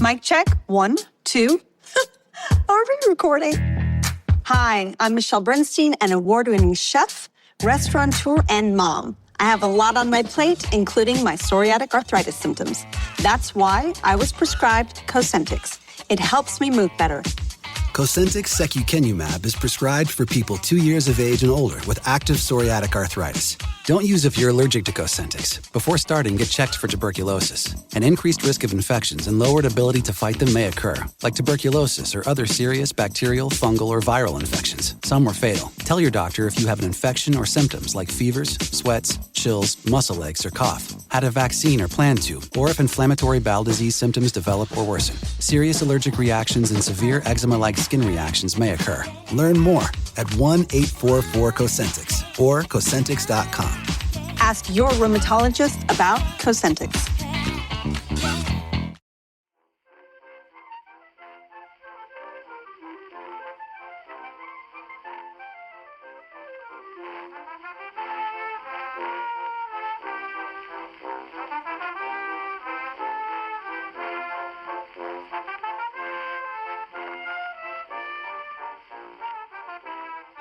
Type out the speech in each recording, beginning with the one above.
Mic check, 1, 2. Are we recording? Hi, I'm Michelle Bernstein, an award-winning chef, restaurateur, and mom. I have a lot on my plate, including my psoriatic arthritis symptoms. That's why I was prescribed Cosentyx. It helps me move better. Cosentyx secukinumab is prescribed for people 2 years of age and older with active psoriatic arthritis. Don't use if you're allergic to Cosentyx. Before starting, get checked for tuberculosis. An increased risk of infections and lowered ability to fight them may occur, like tuberculosis or other serious bacterial, fungal, or viral infections. Some were fatal. Tell your doctor if you have an infection or symptoms like fevers, sweats, chills, muscle aches, or cough, had a vaccine or plan to, or if inflammatory bowel disease symptoms develop or worsen. Serious allergic reactions and severe eczema-like skin reactions may occur. Learn more at 1-844-COSENTYX or Cosentyx.com. Ask your rheumatologist about Cosentyx.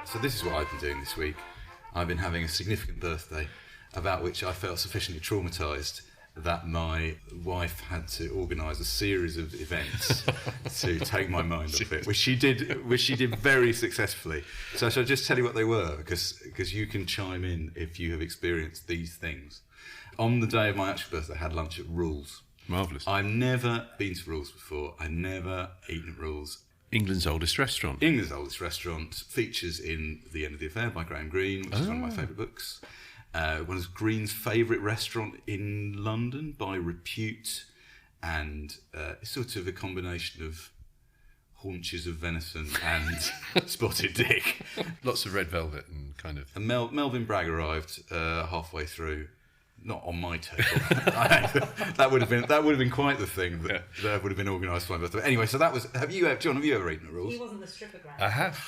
So this is what I've been doing this week. I've been having a significant birthday about which I felt sufficiently traumatised that my wife had to organise a series of events to take my mind off it, which she did very successfully. So shall I just tell you what they were, because you can chime in if you have experienced these things. On the day of my actual birthday, I had lunch at Rules. Marvellous. I've never been to Rules before. I've never eaten at Rules. England's oldest restaurant. England's oldest restaurant, features in The End of the Affair by Greene, which is one of my favourite books. One of Greene's favourite restaurant in London by repute, and it's sort of a combination of haunches of venison and spotted dick. Lots of red velvet and kind of... And Melvin Bragg arrived halfway through. Not on my table. that would have been quite the thing that would have been organised for my birthday. Anyway, so that was. John? Have you ever eaten at Rules? He wasn't the stripper grab. I have.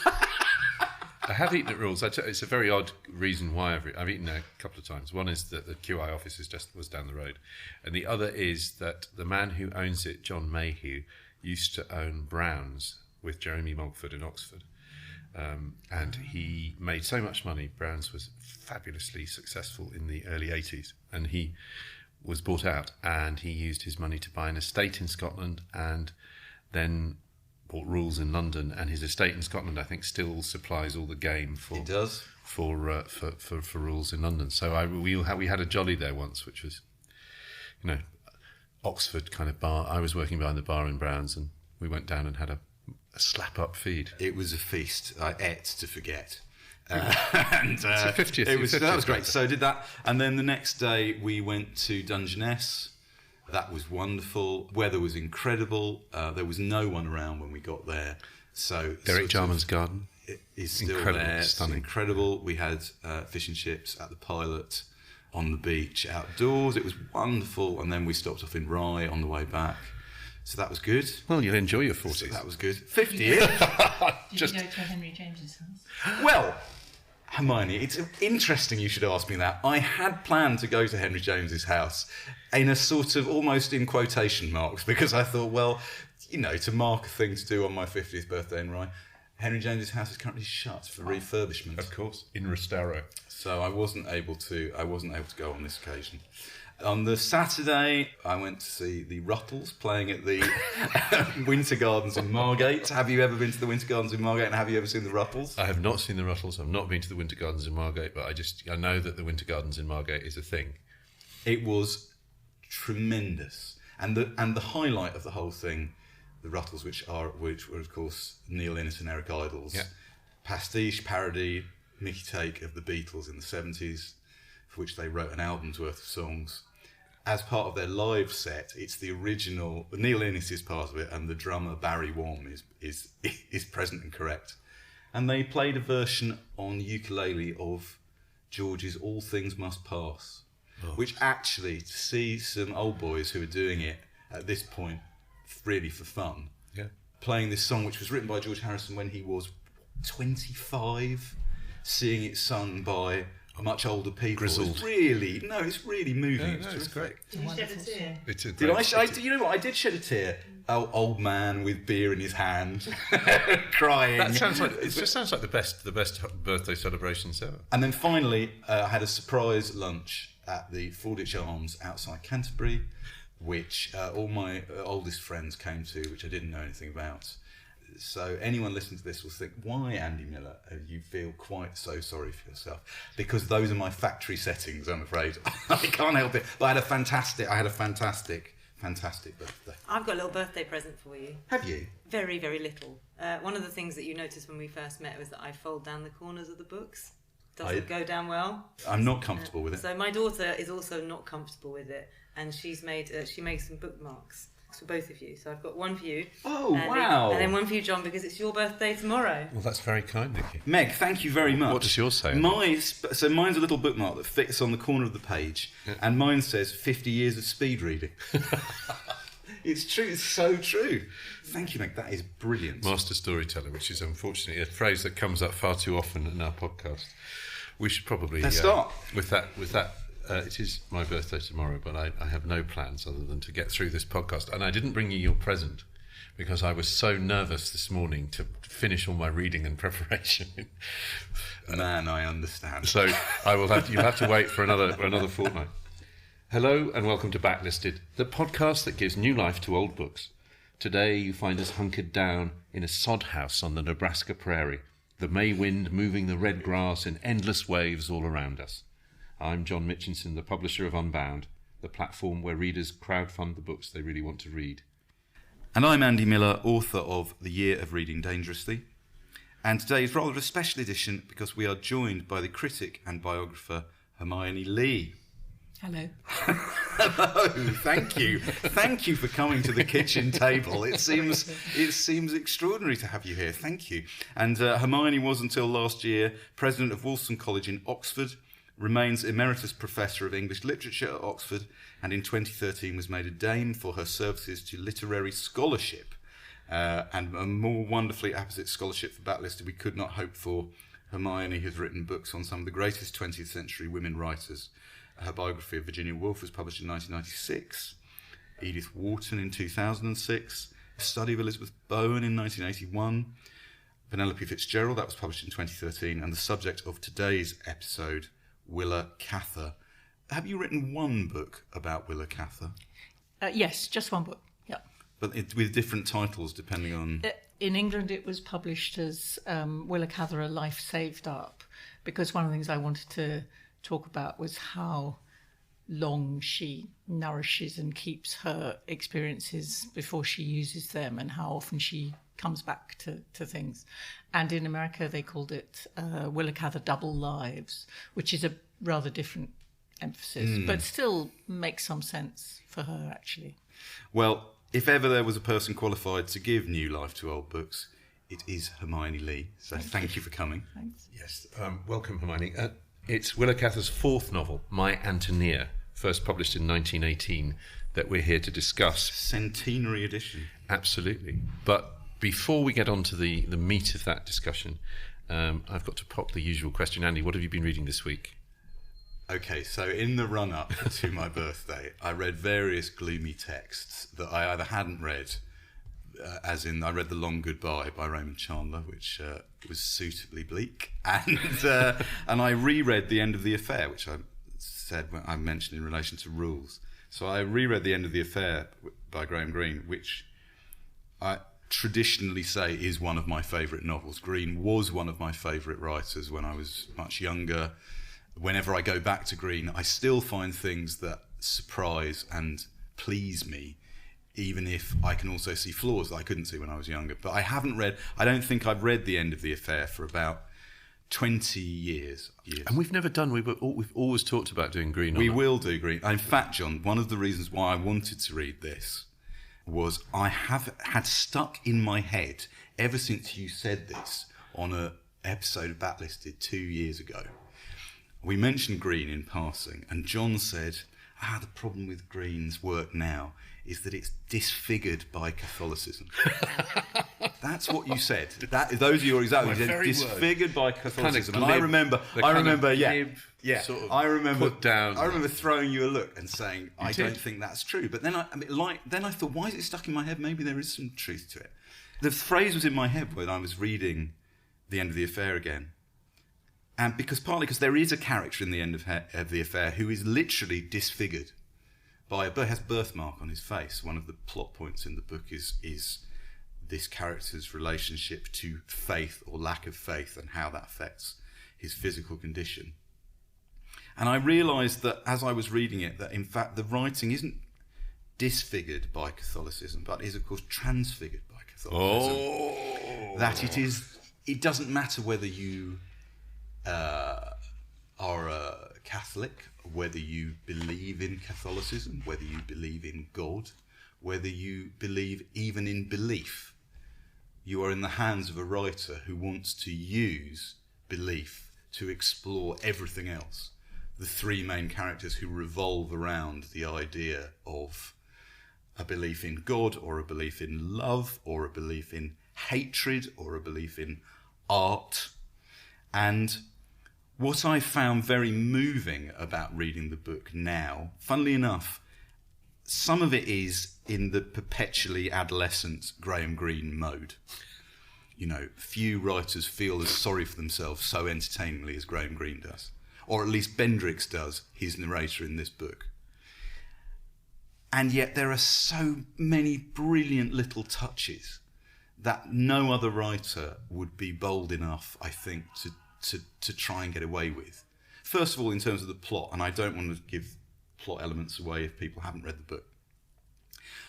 I have eaten at Rules. It's a very odd reason why I've eaten there a couple of times. One is that the QI office was down the road, and the other is that the man who owns it, John Mayhew, used to own Brown's with Jeremy Mogford in Oxford. And he made so much money. Brown's was fabulously successful in the early 80s, and he was bought out, and he used his money to buy an estate in Scotland, and then bought Rules in London. And his estate in Scotland, I think, still supplies all the game for. It does for Rules in London. So we had a jolly there once, which was, Oxford kind of bar. I was working behind the bar in Brown's, and we went down and had a slap-up feed. It was a feast. I ate to forget. And it's a 50th. That was great. So I did that. And then the next day we went to Dungeness. That was wonderful. Weather was incredible. There was no one around when we got there. So Derek Jarman's garden is still incredible, there. stunning. It's incredible. We had fish and chips at the Pilot on the beach outdoors. It was wonderful. And then we stopped off in Rye on the way back. So that was good. Well, you'll enjoy your 40s. So that was good. 50th. Did you go to Henry James's house? Well, Hermione, it's interesting you should ask me that. I had planned to go to Henry James's house in a sort of almost in quotation marks, because I thought, well, to mark a thing to do on my 50th birthday in Rye, Henry James's house is currently shut for refurbishment. Of course, in Restaro. So I wasn't able to go on this occasion. On the Saturday, I went to see the Ruttles playing at the Winter Gardens in Margate. Have you ever been to the Winter Gardens in Margate, and have you ever seen the Ruttles? I have not seen the Ruttles. I've not been to the Winter Gardens in Margate, but I know that the Winter Gardens in Margate is a thing. It was tremendous, and the highlight of the whole thing, the Ruttles, which were of course Neil Innes and Eric Idle's pastiche parody Mickey take of the Beatles in the 70s, for which they wrote an album's worth of songs. As part of their live set, it's the original. Neil Innes is part of it, and the drummer Barry Wom is present and correct. And they played a version on ukulele of George's "All Things Must Pass," which actually, to see some old boys who are doing it at this point, really for fun, playing this song, which was written by George Harrison when he was 25, seeing it sung by much older people. Grizzled. It's really moving. It's great. Did you shed a tear? Did I? You know what? I did shed a tear, old man with beer in his hand, crying. It just sounds like the best birthday celebrations ever. And then finally, I had a surprise lunch at the Fordwich Arms outside Canterbury, which all my oldest friends came to, which I didn't know anything about. So anyone listening to this will think, why, Andy Miller, you feel quite so sorry for yourself? Because those are my factory settings, I'm afraid. I can't help it. But I had a fantastic birthday. I've got a little birthday present for you. Have you? Very, very little. One of the things that you noticed when we first met was that I fold down the corners of the books. Doesn't go down well. I'm not comfortable with it. So my daughter is also not comfortable with it, and she makes some bookmarks for both of you. So I've got one for you. Oh, wow. And then one for you, John, because it's your birthday tomorrow. Well, that's very kind of you. Meg, thank you very much. What does yours say? Mine's a little bookmark that fits on the corner of the page, and mine says 50 years of speed reading. It's true, it's so true. Thank you, Meg, that is brilliant. Master storyteller, which is unfortunately a phrase that comes up far too often in our podcast. We should probably... Let's start. With that, it is my birthday tomorrow, but I have no plans other than to get through this podcast. And I didn't bring you your present because I was so nervous this morning to finish all my reading and preparation. Man, I understand. So you'll have to wait for another fortnight. Hello and welcome to Backlisted, the podcast that gives new life to old books. Today you find us hunkered down in a sod house on the Nebraska prairie, the May wind moving the red grass in endless waves all around us. I'm John Mitchinson, the publisher of Unbound, the platform where readers crowdfund the books they really want to read. And I'm Andy Miller, author of The Year of Reading Dangerously. And today is rather a special edition because we are joined by the critic and biographer Hermione Lee. Hello. Hello, thank you. Thank you for coming to the kitchen table. It seems extraordinary to have you here. Thank you. And Hermione was until last year president of Wolston College in Oxford, remains emeritus professor of English literature at Oxford, and in 2013 was made a dame for her services to literary scholarship. And a more wonderfully apposite scholarship for Backlisted we could not hope for. Hermione has written books on some of the greatest 20th century women writers. Her biography of Virginia Woolf was published in 1996, Edith Wharton in 2006, A Study of Elizabeth Bowen in 1981, Penelope Fitzgerald, that was published in 2013, and the subject of today's episode, Willa Cather. Have you written one book about Willa Cather? Yes, just one book, yeah. But with different titles depending on... In England it was published as Willa Cather, A Life Saved Up, because one of the things I wanted to talk about was how long she nourishes and keeps her experiences before she uses them, and how often she comes back to things. And in America they called it Willa Cather Double Lives, which is a rather different emphasis, but still makes some sense for her actually. Well, if ever there was a person qualified to give new life to old books, it is Hermione Lee. So thank you for coming. Thanks. Yes, welcome, Hermione. It's Willa Cather's fourth novel, My Ántonia, first published in 1918, that we're here to discuss. Centenary edition. Absolutely. But before we get on to the meat of that discussion, I've got to pop the usual question. Andy, what have you been reading this week? Okay, so in the run-up to my birthday, I read various gloomy texts that I either hadn't read, as in I read The Long Goodbye by Raymond Chandler, which was suitably bleak, and I reread The End of the Affair, which I mentioned in relation to rules. So I reread The End of the Affair by Greene, which I traditionally say is one of my favourite novels. Greene was one of my favourite writers when I was much younger. Whenever I go back to Greene, I still find things that surprise and please me, even if I can also see flaws that I couldn't see when I was younger. But I don't think I've read The End of the Affair for about 20 years. And we've never done, we've always talked about doing Greene. We will do Greene. In fact, John, one of the reasons why I wanted to read this was I have had stuck in my head, ever since you said this on an episode of Backlisted 2 years ago. We mentioned Greene in passing, and John said, the problem with Greene's work now is that it's disfigured by Catholicism. That's what you said. Those are your exact words. very Disfigured by Catholicism. Kind of And I remember, glib, sort of I remember put down. I remember throwing you a look and saying, I did. don't think that's true. But then I thought, why is it stuck in my head? Maybe there is some truth to it. The phrase was in my head when I was reading The End of the Affair again. And partly because there is a character in The End of the Affair who is literally disfigured has birthmark on his face. One of the plot points in the book is this character's relationship to faith or lack of faith and how that affects his physical condition. And I realised that as I was reading it, that in fact the writing isn't disfigured by Catholicism, but is of course transfigured by Catholicism. That it doesn't matter whether you are a Catholic, whether you believe in Catholicism, whether you believe in God, whether you believe even in belief. You are in the hands of a writer who wants to use belief to explore everything else. The three main characters who revolve around the idea of a belief in God, or a belief in love, or a belief in hatred, or a belief in art. And what I found very moving about reading the book now, funnily enough, some of it is in the perpetually adolescent Graham Greene mode. You know, few writers feel as sorry for themselves so entertainingly as Graham Greene does. Or at least Bendrix does, his narrator in this book. And yet there are so many brilliant little touches that no other writer would be bold enough, I think, to try and get away with. First of all, in terms of the plot, and I don't want to give plot elements away if people haven't read the book,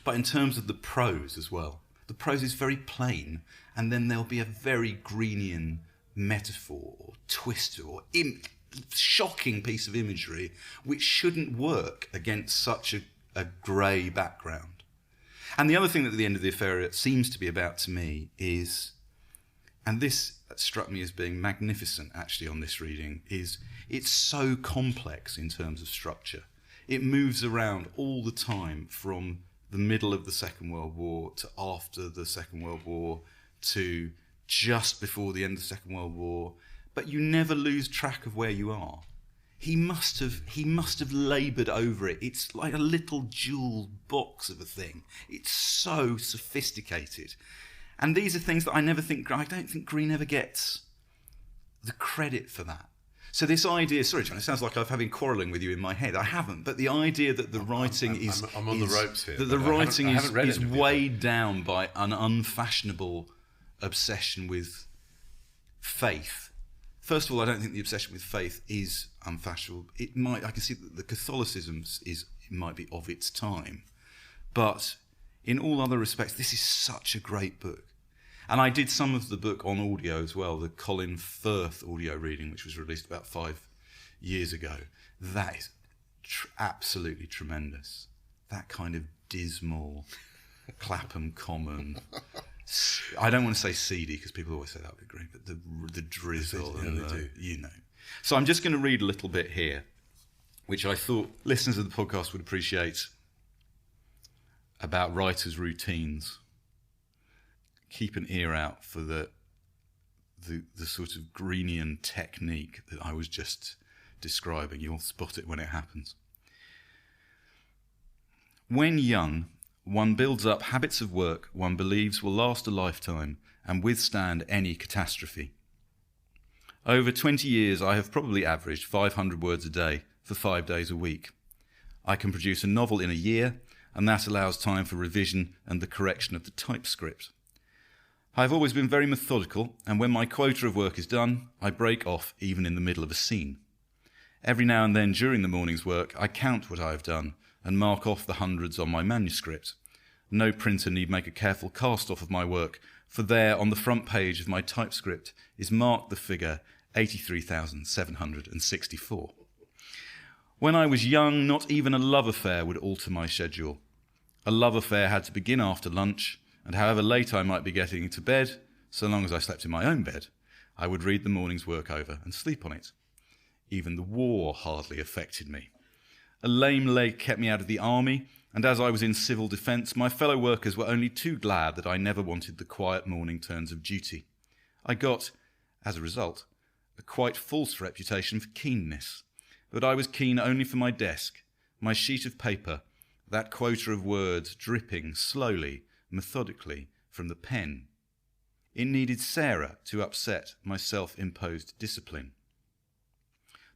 but in terms of the prose as well. The prose is very plain, and then there'll be a very Greenian metaphor or twist or shocking piece of imagery which shouldn't work against such a grey background. And the other thing that The End of the Affair seems to be about to me is, and this struck me as being magnificent actually on this reading, is it's so complex in terms of structure. It moves around all the time from the middle of the Second World War to after the Second World War to just before the end of the Second World War, but you never lose track of where you are. He must have laboured over it. It's like a little jewelled box of a thing. It's so sophisticated. And these are things that I don't think Greene ever gets the credit for that. So this idea, sorry John, it sounds like I've been quarrelling with you in my head. I haven't, but the idea that the writing I'm on the ropes here. That the writing is weighed down by an unfashionable obsession with faith. First of all, I don't think the obsession with faith is unfashionable. I can see that the Catholicism might be of its time, but in all other respects, this is such a great book. And I did some of the book on audio as well, the Colin Firth audio reading, which was released about 5 years ago. That is absolutely tremendous. That kind of dismal Clapham Common. I don't want to say seedy, because people always say that would be great, but the drizzle and you know. So I'm just going to read a little bit here, which I thought listeners of the podcast would appreciate, about writers' routines. Keep an ear out for the sort of Greenian technique that I was just describing. You'll spot it when it happens. When young, one builds up habits of work one believes will last a lifetime and withstand any catastrophe. Over 20 years, I have probably averaged 500 words a day for 5 days a week. I can produce a novel in a year, and that allows time for revision and the correction of the typescript. I have always been very methodical, and when my quota of work is done, I break off even in the middle of a scene. Every now and then during the morning's work, I count what I have done and mark off the hundreds on my manuscript. No printer need make a careful cast-off of my work, for there on the front page of my typescript is marked the figure 83,764. When I was young, not even a love affair would alter my schedule. A love affair had to begin after lunch, and however late I might be getting to bed, so long as I slept in my own bed, I would read the morning's work over and sleep on it. Even the war hardly affected me. A lame leg kept me out of the army, and as I was in civil defence, my fellow workers were only too glad that I never wanted the quiet morning turns of duty. I got, as a result, a quite false reputation for keenness, but I was keen only for my desk, my sheet of paper, that quota of words dripping slowly, methodically from the pen. It needed Sarah to upset my self-imposed discipline.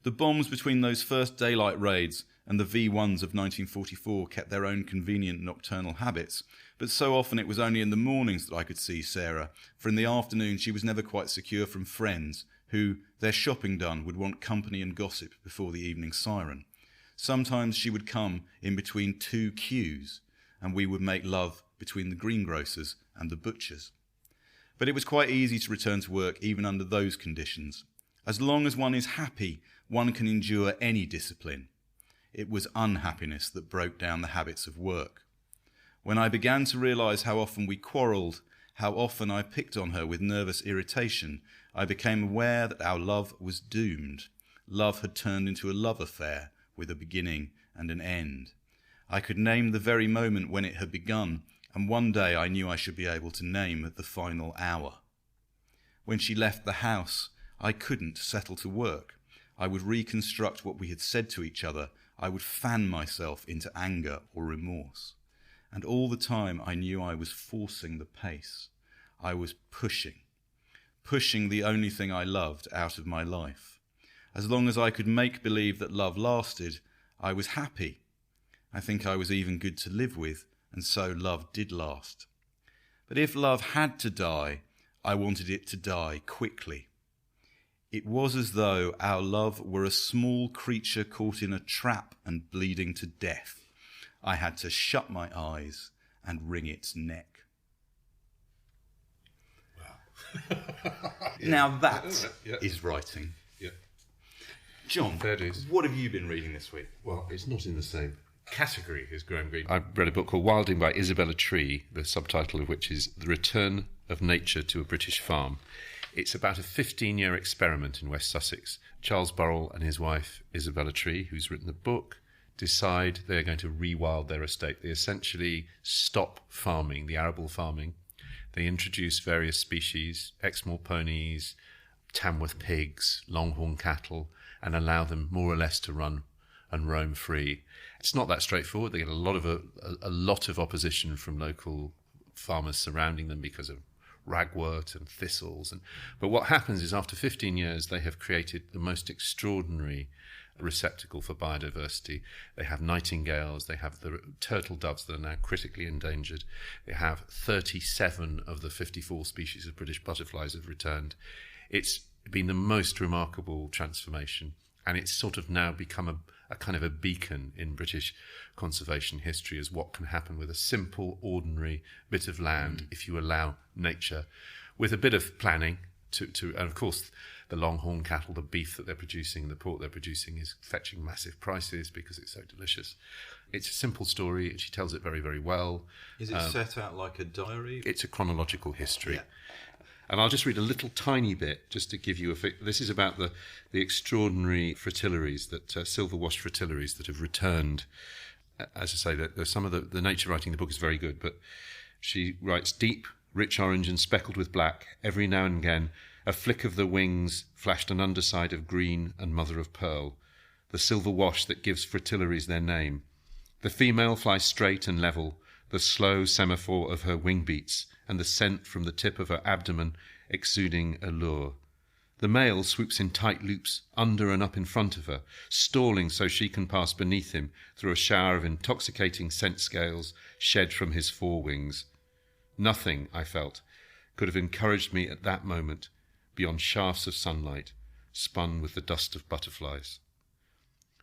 The bombs between those first daylight raids and the V1s of 1944 kept their own convenient nocturnal habits, but so often it was only in the mornings that I could see Sarah, for in the afternoon she was never quite secure from friends who, their shopping done, would want company and gossip before the evening siren. Sometimes she would come in between two queues, and we would make love between the greengrocers and the butchers. But it was quite easy to return to work even under those conditions. As long as one is happy, one can endure any discipline. It was unhappiness that broke down the habits of work. When I began to realise how often we quarrelled, how often I picked on her with nervous irritation, I became aware that our love was doomed. Love had turned into a love affair with a beginning and an end. I could name the very moment when it had begun, and one day I knew I should be able to name the final hour. When she left the house, I couldn't settle to work. I would reconstruct what we had said to each other. I would fan myself into anger or remorse. And all the time I knew I was forcing the pace. I was pushing the only thing I loved out of my life. As long as I could make believe that love lasted, I was happy. I think I was even good to live with, and so love did last. But if love had to die, I wanted it to die quickly. It was as though our love were a small creature caught in a trap and bleeding to death. I had to shut my eyes and wring its neck. Wow. Now that is writing. Yeah. John, Fair dues. what have you been reading this week? Well, it's not in the same category as Graham Greene. I read a book called Wilding by Isabella Tree, the subtitle of which is The Return of Nature to a British Farm. It's about a 15-year experiment in West Sussex. Charles Burrell and his wife, Isabella Tree, who's written the book, decide they're going to rewild their estate. They essentially stop farming, the arable farming. They introduce various species, Exmoor ponies, Tamworth pigs, longhorn cattle, and allow them more or less to run and roam free. It's not that straightforward. They get a lot of opposition from local farmers surrounding them because of ragwort and thistles. But what happens is after 15 years, they have created the most extraordinary receptacle for biodiversity. They have nightingales, they have the turtle doves that are now critically endangered. They have 37 of the 54 species of British butterflies have returned. It's been the most remarkable transformation, and it's sort of now become a kind of a beacon in British conservation history as what can happen with a simple, ordinary bit of land if you allow nature, with a bit of planning, and of course the longhorn cattle, the beef that they're producing, the pork they're producing is fetching massive prices because it's so delicious. It's a simple story, and she tells it very, very well. Is it set out like a diary? It's a chronological history. Yeah. And I'll just read a little tiny bit just to give you this is about the extraordinary fritillaries, silver-washed fritillaries that have returned. As I say, there's some of the nature writing in the book is very good, but she writes deep, rich orange and speckled with black. Every now and again, a flick of the wings flashed an underside of green and mother of pearl, the silver wash that gives fritillaries their name. The female flies straight and level, the slow semaphore of her wing beats, and the scent from the tip of her abdomen exuding allure. The male swoops in tight loops under and up in front of her, stalling so she can pass beneath him through a shower of intoxicating scent scales shed from his forewings. Nothing, I felt, could have encouraged me at that moment beyond shafts of sunlight spun with the dust of butterflies.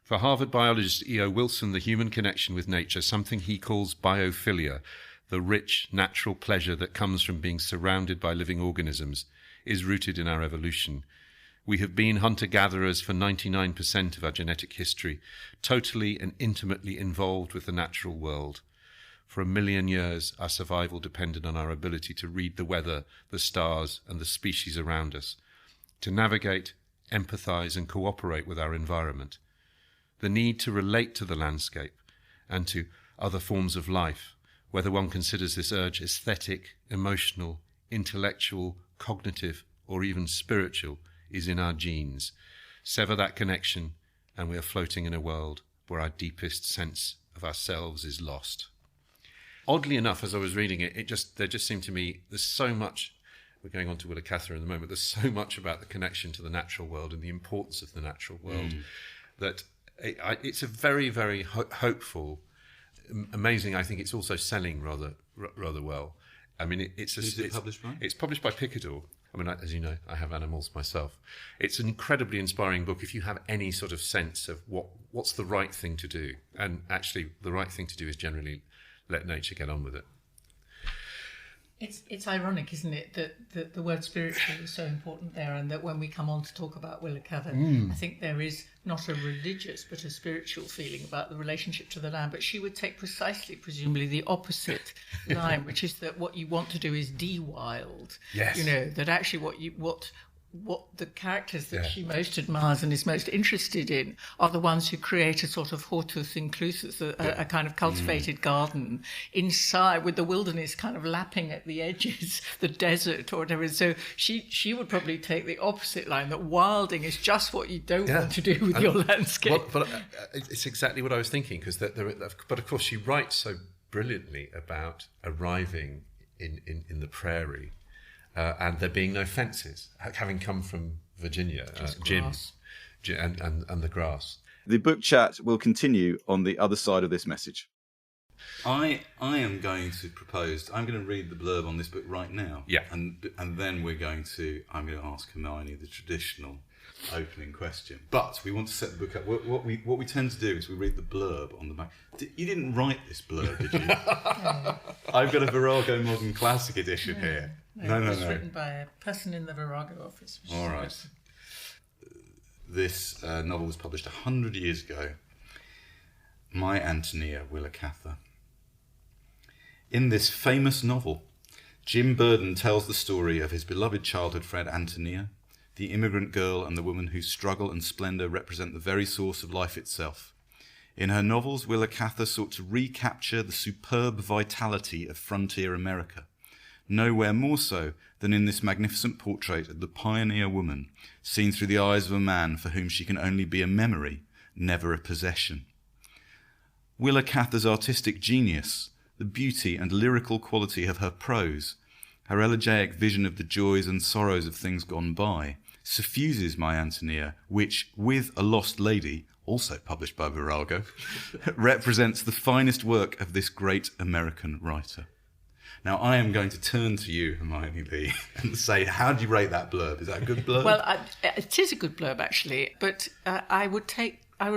For Harvard biologist E.O. Wilson, the human connection with nature, something he calls biophilia, the rich, natural pleasure that comes from being surrounded by living organisms, is rooted in our evolution. We have been hunter-gatherers for 99% of our genetic history, totally and intimately involved with the natural world. For 1 million years, our survival depended on our ability to read the weather, the stars, and the species around us, to navigate, empathize, and cooperate with our environment. The need to relate to the landscape and to other forms of life, whether one considers this urge aesthetic, emotional, intellectual, cognitive, or even spiritual, is in our genes. Sever that connection, and we are floating in a world where our deepest sense of ourselves is lost. Oddly enough, as I was reading it, there just seemed to me, there's so much, we're going on to Willa Cather in a moment, there's so much about the connection to the natural world and the importance of the natural world that it's a very, very hopeful, amazing. I think it's also selling rather well. I mean, Who's it published by? It's published by Picador. I mean, as you know, I have animals myself. It's an incredibly inspiring book if you have any sort of sense of what's the right thing to do. And actually, the right thing to do is generally let nature get on with it. It's ironic, isn't it, that the word spiritual is so important there, and that when we come on to talk about Willa Cather, I think there is not a religious but a spiritual feeling about the relationship to the land. But she would take precisely, presumably, the opposite line, which is that what you want to do is de-wild. Yes. You know, that actually what the characters that she most admires and is most interested in are the ones who create a sort of hortus inclusus, a kind of cultivated garden inside, with the wilderness kind of lapping at the edges, the desert or whatever. So she would probably take the opposite line, that wilding is just what you don't want to do with your landscape. But it's exactly what I was thinking, because but of course she writes so brilliantly about arriving in the prairie. And there being no fences, having come from Virginia, Jim, and the grass. The book chat will continue on the other side of this message. I am going to propose. I'm going to read the blurb on this book right now. Yeah. And then I'm going to ask Hermione the traditional opening question. But we want to set the book up. What we tend to do is we read the blurb on the back. You didn't write this blurb, did you? I've got a Virago Modern Classic edition here. No. It was written by a person in the Virago office. All right. This novel was published 100 years ago. My Ántonia, Willa Cather. In this famous novel, Jim Burden tells the story of his beloved childhood friend Ántonia, the immigrant girl and the woman whose struggle and splendour represent the very source of life itself. In her novels, Willa Cather sought to recapture the superb vitality of frontier America, nowhere more so than in this magnificent portrait of the pioneer woman, seen through the eyes of a man for whom she can only be a memory, never a possession. Willa Cather's artistic genius, the beauty and lyrical quality of her prose, her elegiac vision of the joys and sorrows of things gone by, suffuses My Ántonia, which, with A Lost Lady, also published by Virago, represents the finest work of this great American writer. Now, I am going to turn to you, Hermione Lee, and say, how do you rate that blurb? Is that a good blurb? Well, it is a good blurb, actually, but I would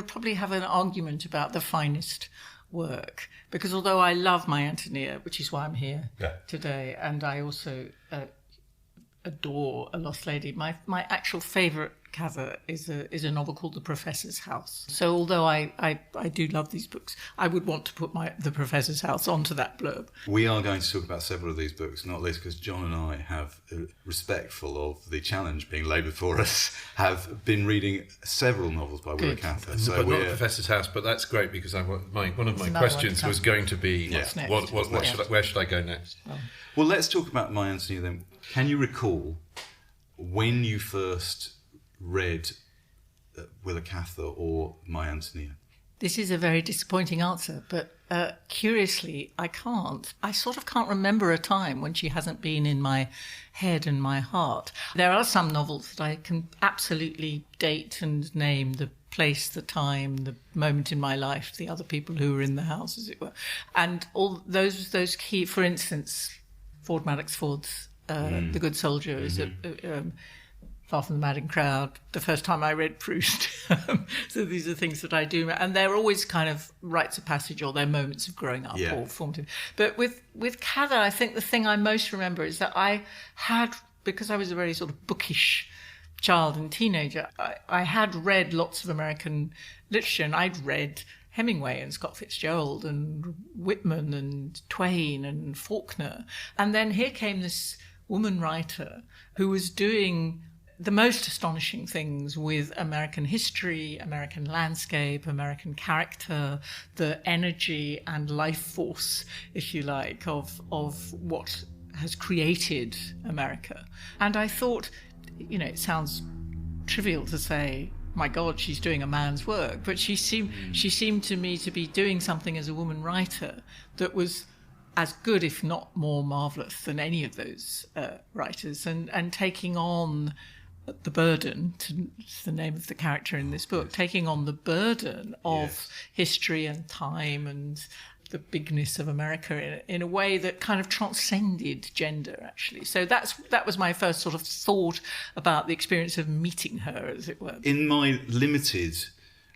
probably have an argument about the finest work, because although I love My Ántonia, which is why I'm here today, and I also adore A Lost Lady, my actual favourite Cather is a novel called The Professor's House. So although I do love these books, I would want to put The Professor's House onto that blurb. We are going to talk about several of these books, not least because John and I have, respectful of the challenge being laid before us, have been reading several novels by Willa Cather. So but not The Professor's House, but that's great, because one of my questions was going to be, where should I go next? Well, let's talk about My Ántonia then. Can you recall when you first read Willa Cather or My Ántonia? This is a very disappointing answer, but curiously, I can't. I sort of can't remember a time when she hasn't been in my head and my heart. There are some novels that I can absolutely date and name the place, the time, the moment in my life, the other people who were in the house, as it were. And all those key, for instance, Ford Madox Ford's The Good Soldier is Far from the Madding Crowd, the first time I read Proust. So these are things that I do. And they're always kind of rites of passage, or they're moments of growing up or formative. But with Cather, I think the thing I most remember is that I had, because I was a very sort of bookish child and teenager, I had read lots of American literature, and I'd read Hemingway and Scott Fitzgerald and Whitman and Twain and Faulkner. And then here came this woman writer who was doing the most astonishing things with American history, American landscape, American character, the energy and life force, if you like, of what has created America. And I thought, it sounds trivial to say, my God, she's doing a man's work, but she seemed to me to be doing something as a woman writer that was as good, if not more marvellous than any of those writers, and taking on the burden, it's the name of the character in this book, taking on the burden of history and time and the bigness of America in a way that kind of transcended gender, actually. So that was my first sort of thought about the experience of meeting her, as it were. In my limited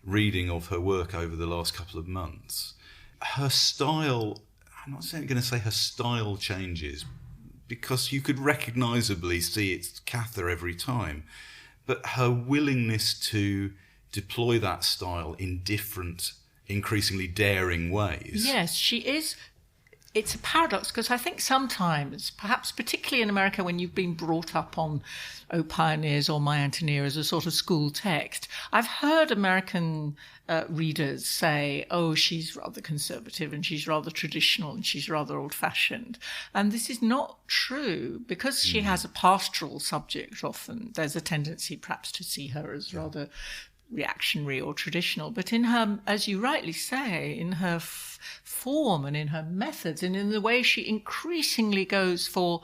reading of her work over the last couple of months, her style, I'm not going to say her style changes, because you could recognisably see it's Cather every time, but her willingness to deploy that style in different, increasingly daring ways. Yes, she is. It's a paradox, because I think sometimes, perhaps particularly in America, when you've been brought up on O Pioneers or My Ántonia as a sort of school text, I've heard American readers say, oh, she's rather conservative and she's rather traditional and she's rather old-fashioned. And this is not true. Because she has a pastoral subject often, there's a tendency perhaps to see her as rather reactionary or traditional, but in her, as you rightly say, in her form and in her methods and in the way she increasingly goes for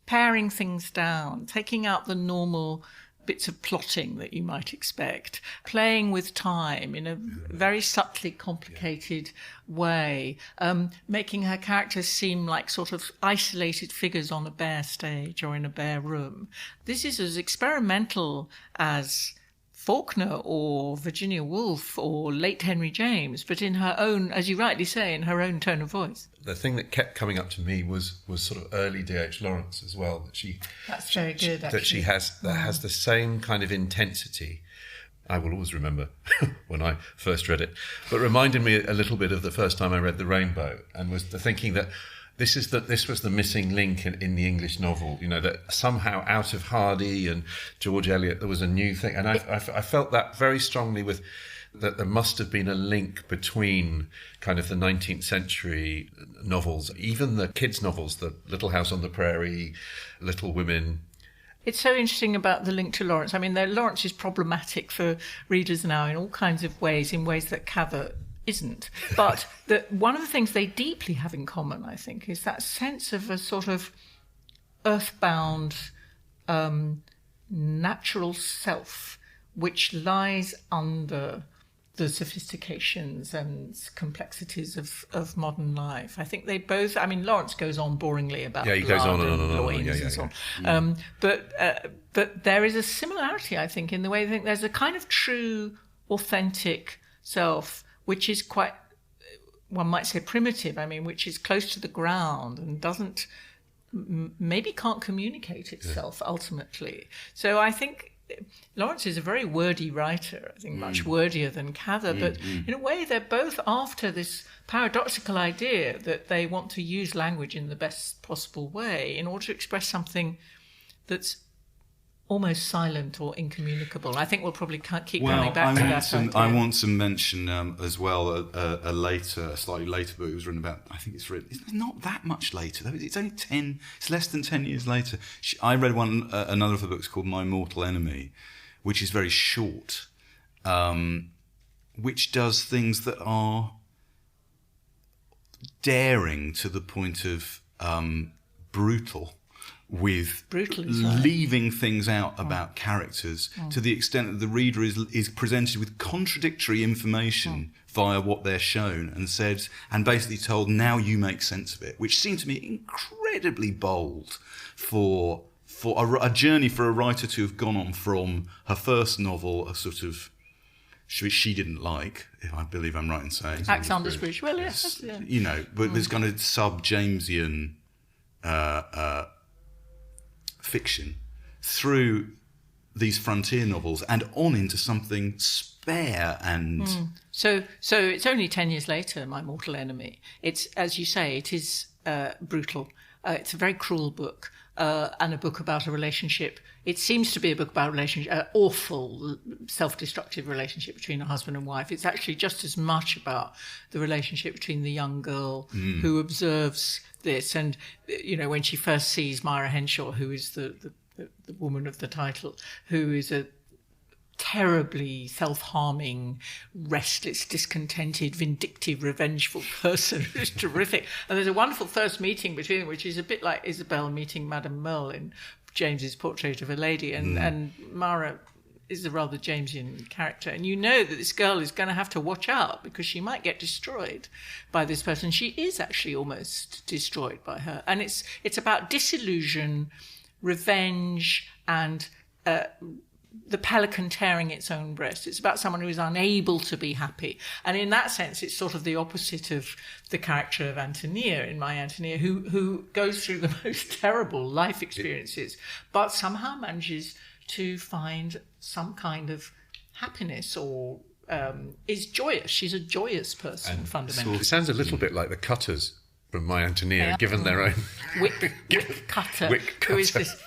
paring things down, taking out the normal bits of plotting that you might expect, playing with time in a very subtly complicated way, making her characters seem like sort of isolated figures on a bare stage or in a bare room. This is as experimental as Faulkner or Virginia Woolf or late Henry James, but in her own, as you rightly say, in her own tone of voice. The thing that kept coming up to me was sort of early D.H. Lawrence as well. That's very good, actually. That she has the same kind of intensity. I will always remember when I first read it, but reminded me a little bit of the first time I read The Rainbow, and was the thinking that this was the missing link in the English novel, that somehow out of Hardy and George Eliot there was a new thing, and I felt that very strongly with that there must have been a link between kind of the 19th century novels, even the kids' novels, the Little House on the Prairie, Little Women. It's so interesting about the link to Lawrence. I mean, Lawrence is problematic for readers now in all kinds of ways, in ways that Cather isn't. But one of the things they deeply have in common, I think, is that sense of a sort of earthbound natural self which lies under the sophistications and complexities of modern life. I think they both, I mean, Lawrence goes on boringly about he goes on and loins and so on. But there is a similarity, I think, in the way they think there's a kind of true, authentic self which is quite, one might say, primitive, which is close to the ground and doesn't, maybe can't communicate itself ultimately. So I think Lawrence is a very wordy writer, I think much wordier than Cather, but in a way they're both after this paradoxical idea that they want to use language in the best possible way in order to express something that's almost silent or incommunicable. I think we'll probably keep coming back to that. I want to mention as well a slightly later book. It was written about, I think it's not that much later, though. It's only it's less than 10 years later. I read another of her books called My Mortal Enemy, which is very short, which does things that are daring to the point of brutal, with leaving things out about characters to the extent that the reader is presented with contradictory information via what they're shown and basically told, now you make sense of it, which seemed to me incredibly bold for a journey for a writer to have gone on from her first novel, a sort of she didn't like, if I believe I'm right in saying, Alexander's Bridge. Well, yes, but there's kind of sub-Jamesian fiction through these frontier novels and on into something spare and so it's only 10 years later, My Mortal Enemy. It's, as you say, it is brutal, It's a very cruel book, and a book about a relationship. It seems to be a book about a relationship, an awful, self-destructive relationship between a husband and wife. It's actually just as much about the relationship between the young girl who observes this. And, when she first sees Myra Henshaw, who is the woman of the title, who is a terribly self-harming, restless, discontented, vindictive, revengeful person who's terrific. And there's a wonderful first meeting between them, which is a bit like Isabel meeting Madame Merle in James's Portrait of a Lady. And Mara is a rather Jamesian character. And you know that this girl is going to have to watch out because she might get destroyed by this person. She is actually almost destroyed by her. And it's about disillusion, revenge, and the pelican tearing its own breast. It's about someone who is unable to be happy. And in that sense, it's sort of the opposite of the character of Ántonia in My Ántonia, who goes through the most terrible life experiences, but somehow manages to find some kind of happiness or is joyous. She's a joyous person, fundamentally. It sounds a little bit like the Cutters from My Ántonia, given their own... Wick Cather, who is this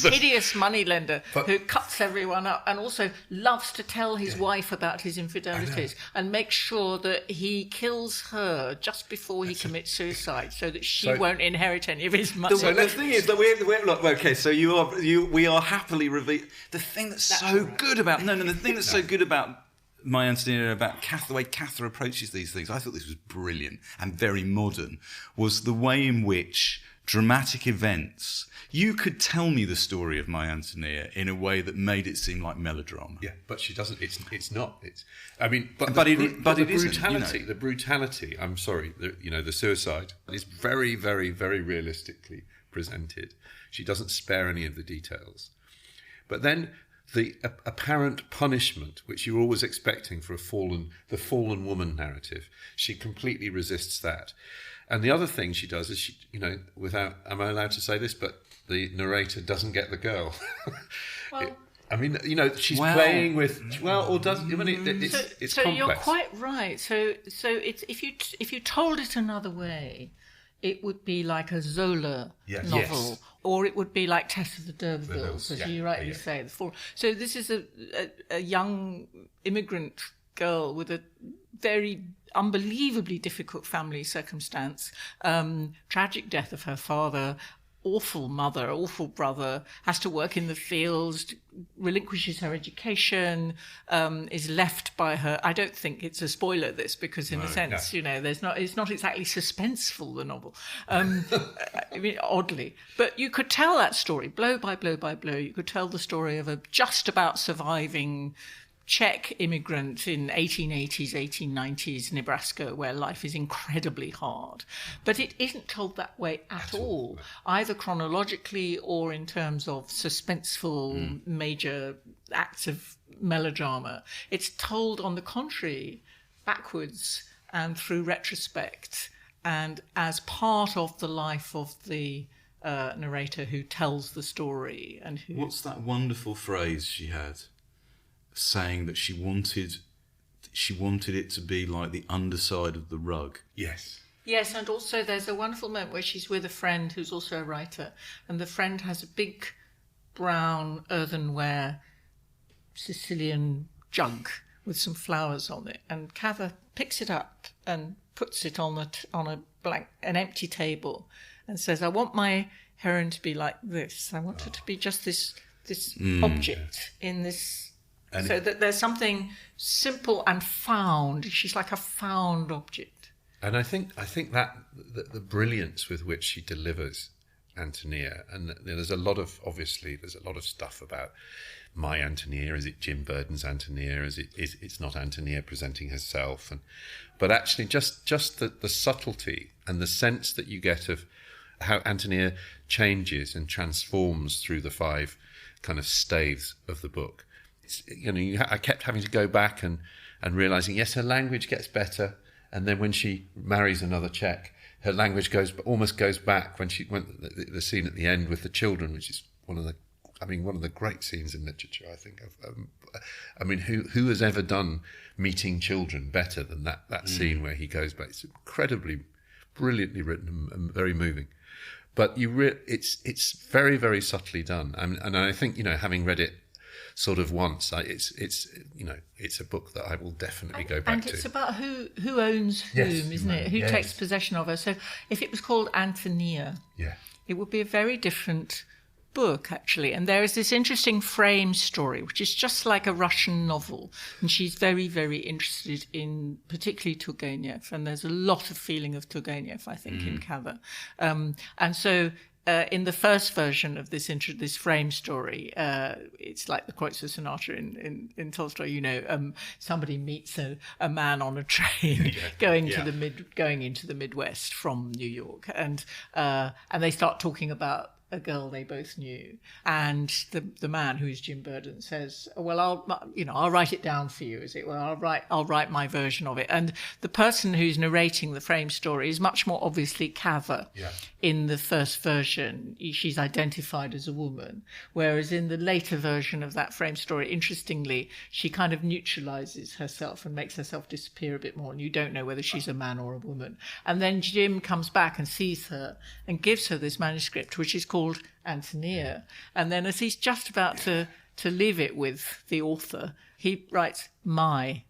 hideous moneylender who cuts everyone up and also loves to tell his wife about his infidelities and makes sure that he kills her just before he commits suicide so that she won't inherit any of his money. The thing is that we're look, okay, so we are happily revealed. The thing that's so good about the thing that's so good about My Ántonia, about the way Cather approaches these things, I thought this was brilliant and very modern, was the way in which dramatic events, you could tell me the story of My Ántonia in a way that made it seem like melodrama. Yeah, but she doesn't. It's not. The brutality. I'm sorry. The suicide is very, very, very realistically presented. She doesn't spare any of the details, but then the apparent punishment, which you're always expecting for the fallen woman narrative, she completely resists that. And the other thing she does is am I allowed to say this? But the narrator doesn't get the girl. Well, she's playing with it's so complex. You're quite right. So it's if you told it another way, it would be like a Zola novel, or it would be like Tess of the D'Urbervilles, as you rightly say. So this is a young immigrant girl with a very unbelievably difficult family circumstance, tragic death of her father, awful mother, awful brother, has to work in the fields, relinquishes her education, is left by her. I don't think it's a spoiler, this, because in a sense, it's not exactly suspenseful, the novel, oddly. But you could tell that story, blow by blow by blow. You could tell the story of a just about surviving Czech immigrant in 1880s, 1890s Nebraska, where life is incredibly hard. But it isn't told that way at all, either chronologically or in terms of suspenseful major acts of melodrama. It's told, on the contrary, backwards and through retrospect, and as part of the life of the narrator who tells the story. And who... What's that wonderful phrase she had, saying that she wanted it to be like the underside of the rug? Yes, and also there's a wonderful moment where she's with a friend who's also a writer, and the friend has a big brown earthenware Sicilian jug with some flowers on it, and Cather picks it up and puts it on an empty table and says, "I want my heroine to be like this. I want her to be just this object in this." And so that there's something simple and found. She's like a found object. And I think that the brilliance with which she delivers Ántonia, and there's a lot of stuff about My Ántonia. Is it Jim Burden's Ántonia? It's not Ántonia presenting herself? But actually, just the subtlety and the sense that you get of how Ántonia changes and transforms through the 5 kind of staves of the book. I kept having to go back and realising, yes, her language gets better, and then when she marries another Czech, her language almost goes back when the scene at the end with the children, which is one of the great scenes in literature, I think. Who has ever done meeting children better than that scene where he goes back? It's incredibly brilliantly written and very moving. but it's very, very subtly done, and I think, you know, having read it sort of once, it's a book that I will definitely go back to. And it's about who owns whom, isn't it? Who takes possession of her. So if it was called Ántonia, it would be a very different book, actually. And there is this interesting frame story, which is just like a Russian novel. And she's very, very interested in particularly Turgenev. And there's a lot of feeling of Turgenev, I think, in Cather. And so in the first version of this frame story, it's like the Kreutzer Sonata in Tolstoy. You know, somebody meets a man on a train going into the Midwest from New York, and they start talking about a girl they both knew, and the man, who is Jim Burden, says, "Well, I'll write it down for you." Is it? Well, I'll write my version of it. And the person who's narrating the frame story is much more obviously Cather. In the first version, she's identified as a woman, whereas in the later version of that frame story, interestingly, she kind of neutralizes herself and makes herself disappear a bit more, and you don't know whether she's a man or a woman. And then Jim comes back and sees her and gives her this manuscript, which is called Ántonia. And then as he's just about to leave it with the author, he writes "my"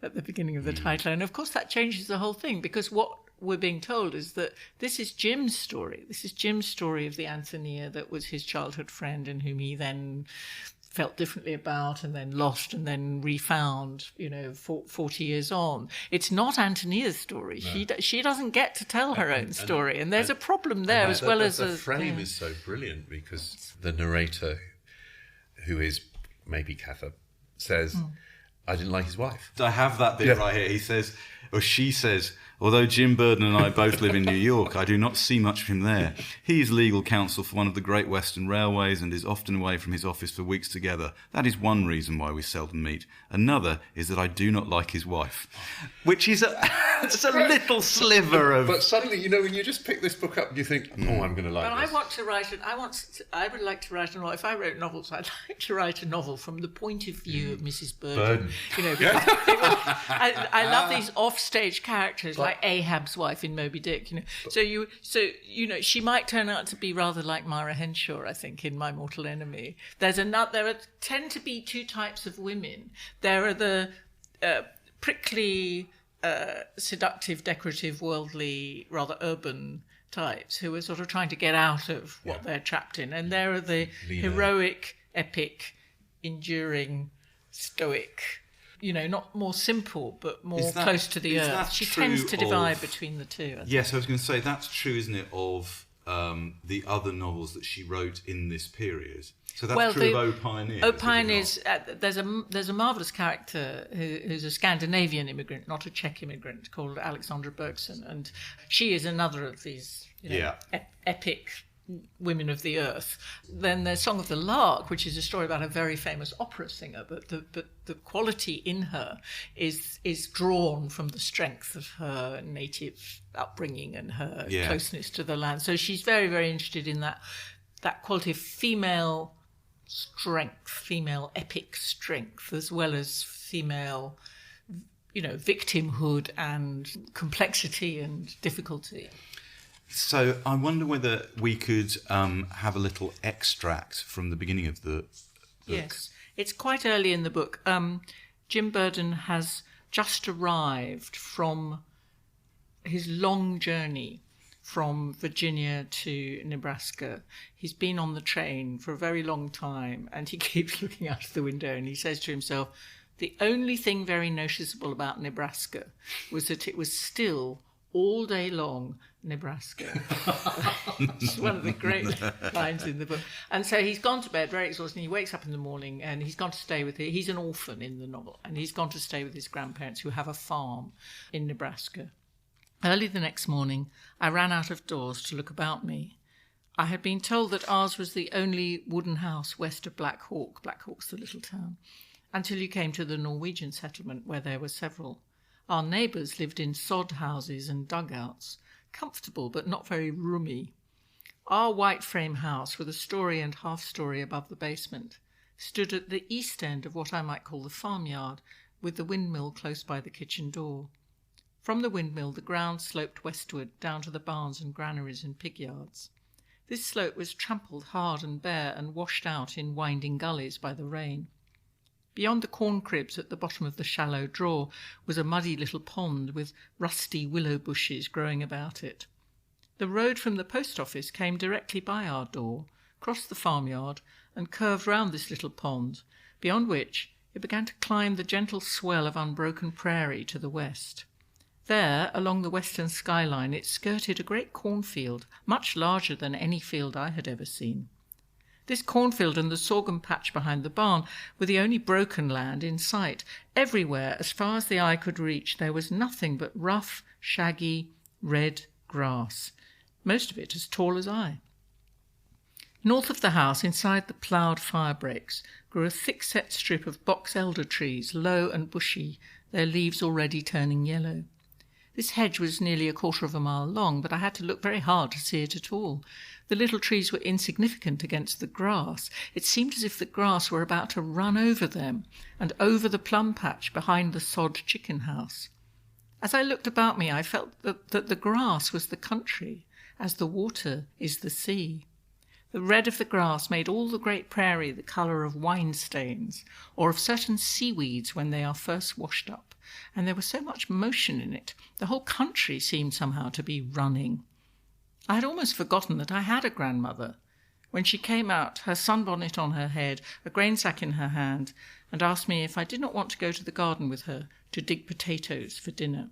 at the beginning of the title. And of course that changes the whole thing, because what we're being told is that this is Jim's story. This is Jim's story of the Ántonia that was his childhood friend, and whom he then felt differently about, and then lost, and then refound, 40 years on. It's not Antonia's story. No. She doesn't get to tell her own story, and there's a problem there, as well as the frame is so brilliant, because the narrator, who is maybe Cather, says, "I didn't like his wife." I have that bit right here. He says, or she says, "Although Jim Burden and I both live in New York, I do not see much of him there. He is legal counsel for one of the Great Western Railways and is often away from his office for weeks together. That is one reason why we seldom meet. Another is that I do not like his wife." Which is it's a little sliver of... But suddenly, when you just pick this book up, you think, "Oh, I'm going to like this." But I want to write it. I would like to write a novel. If I wrote novels, I'd like to write a novel from the point of view of Mrs. Burden. I love these offstage characters, like Ahab's wife in Moby Dick. So she might turn out to be rather like Myra Henshaw, I think, in My Mortal Enemy. There tend to be two types of women. There are the prickly, seductive, decorative, worldly, rather urban types who are sort of trying to get out of what they're trapped in, and there are the heroic, epic, enduring, stoic. Not more simple, but more close to the earth. She tends to divide between the two. Yes, I was going to say, that's true, isn't it, of the other novels that she wrote in this period. So that's true of O Pioneers. O Pioneers, there's a marvellous character who's a Scandinavian immigrant, not a Czech immigrant, called Alexandra Bergson, and she is another of these epic women of the earth. Then there's Song of the Lark, which is a story about a very famous opera singer, but the quality in her is drawn from the strength of her native upbringing and her closeness to the land. So she's very, very interested in that quality of female strength, female epic strength, as well as female victimhood and complexity and difficulty. So I wonder whether we could have a little extract from the beginning of the book. Yes, it's quite early in the book. Jim Burden has just arrived from his long journey from Virginia to Nebraska. He's been on the train for a very long time, and he keeps looking out of the window, and he says to himself, the only thing very noticeable about Nebraska was that it was still all day long Nebraska. It's one of the great lines in the book. And so he's gone to bed very exhausted, and he wakes up in the morning, and he's gone to stay with he's an orphan in the novel, and he's gone to stay with his grandparents, who have a farm in Nebraska. Early the next morning, I ran out of doors to look about me. I had been told that ours was the only wooden house west of Black Hawk. Black Hawk's the little town. Until you came to the Norwegian settlement, where there were several. Our neighbours lived in sod houses and dugouts, comfortable but not very roomy. Our white frame house, with a story and half-story above the basement, stood at the east end of what I might call the farmyard, with the windmill close by the kitchen door. From the windmill, the ground sloped westward down to the barns and granaries and pig yards. This slope was trampled hard and bare and washed out in winding gullies by the rain. Beyond the corn cribs at the bottom of the shallow draw was a muddy little pond with rusty willow bushes growing about it. The road from the post office came directly by our door, crossed the farmyard, and curved round this little pond, beyond which it began to climb the gentle swell of unbroken prairie to the west. There, along the western skyline, it skirted a great cornfield, much larger than any field I had ever seen. This cornfield and the sorghum patch behind the barn were the only broken land in sight. Everywhere, as far as the eye could reach, there was nothing but rough, shaggy, red grass, most of it as tall as I. North of the house, inside the ploughed fire breaks, grew a thick-set strip of box elder trees, low and bushy, their leaves already turning yellow. This hedge was nearly 1/4 mile long, but I had to look very hard to see it at all. The little trees were insignificant against the grass. It seemed as if the grass were about to run over them and over the plum patch behind the sod chicken house. As I looked about me, I felt that the grass was the country, as the water is the sea. The red of the grass made all the great prairie the colour of wine stains, or of certain seaweeds when they are first washed up, and there was so much motion in it, the whole country seemed somehow to be running. I had almost forgotten that I had a grandmother. When she came out, her sunbonnet on her head, a grain sack in her hand, and asked me if I did not want to go to the garden with her to dig potatoes for dinner.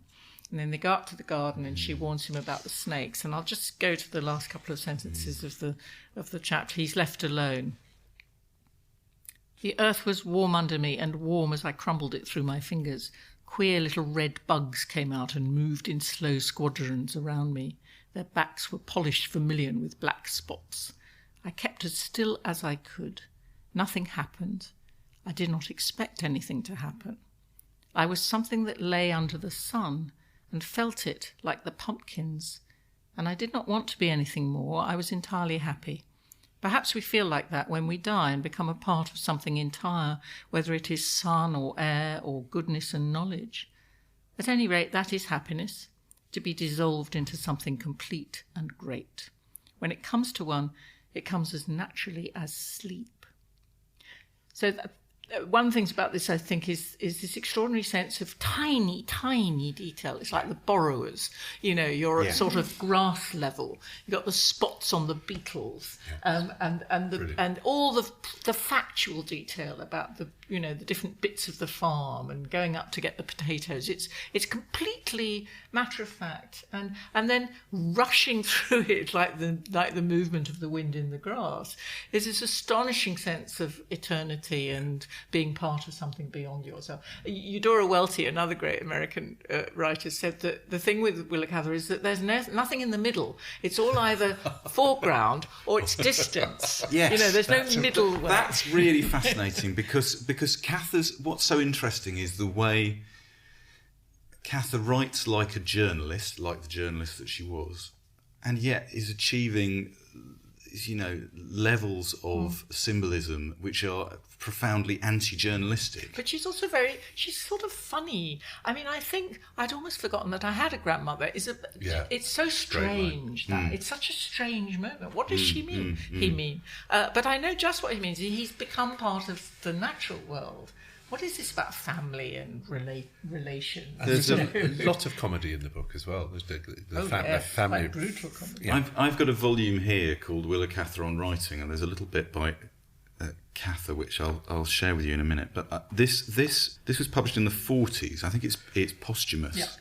And then they go up to the garden and she warns him about the snakes. And I'll just go to the last couple of sentences of the chapter. He's left alone. The earth was warm under me and warm as I crumbled it through my fingers. Queer little red bugs came out and moved in slow squadrons around me. Their backs were polished vermilion with black spots. I kept as still as I could. Nothing happened. I did not expect anything to happen. I was something that lay under the sun and felt it like the pumpkins, and I did not want to be anything more. I was entirely happy. Perhaps we feel like that when we die and become a part of something entire, whether it is sun or air or goodness and knowledge. At any rate, that is happiness, to be dissolved into something complete and great. When it comes to one, it comes as naturally as sleep. So one of the things about this, I think, is this extraordinary sense of tiny, tiny detail. It's like the borrowers. You know, you're at sort of grass level. You've got the spots on the beetles, and all the factual detail about the different bits of the farm and going up to get the potatoes. It's completely matter of fact, and then rushing through it like the movement of the wind in the grass is this astonishing sense of eternity and being part of something beyond yourself. Eudora Welty, another great American writer, said that the thing with Willa Cather is that there's nothing in the middle. It's all either foreground or it's distance. Yes, there's no middle way. That's really fascinating because Cather's, what's so interesting is the way Cather writes like a journalist, like the journalist that she was, and yet is achieving levels of symbolism which are profoundly anti-journalistic. But she's also she's sort of funny. I mean, I think I'd almost forgotten that I had a grandmother. It's so strange that it's such a strange moment. What does she mean? He mean. But I know just what he means. He's become part of the natural world. What is this about family and relations? There's a lot of comedy in the book as well. There's the family, quite brutal comedy. Yeah. I've got a volume here called Willa Cather on Writing, and there's a little bit by Cather which I'll share with you in a minute. But this was published in the 40s. I think it's posthumous,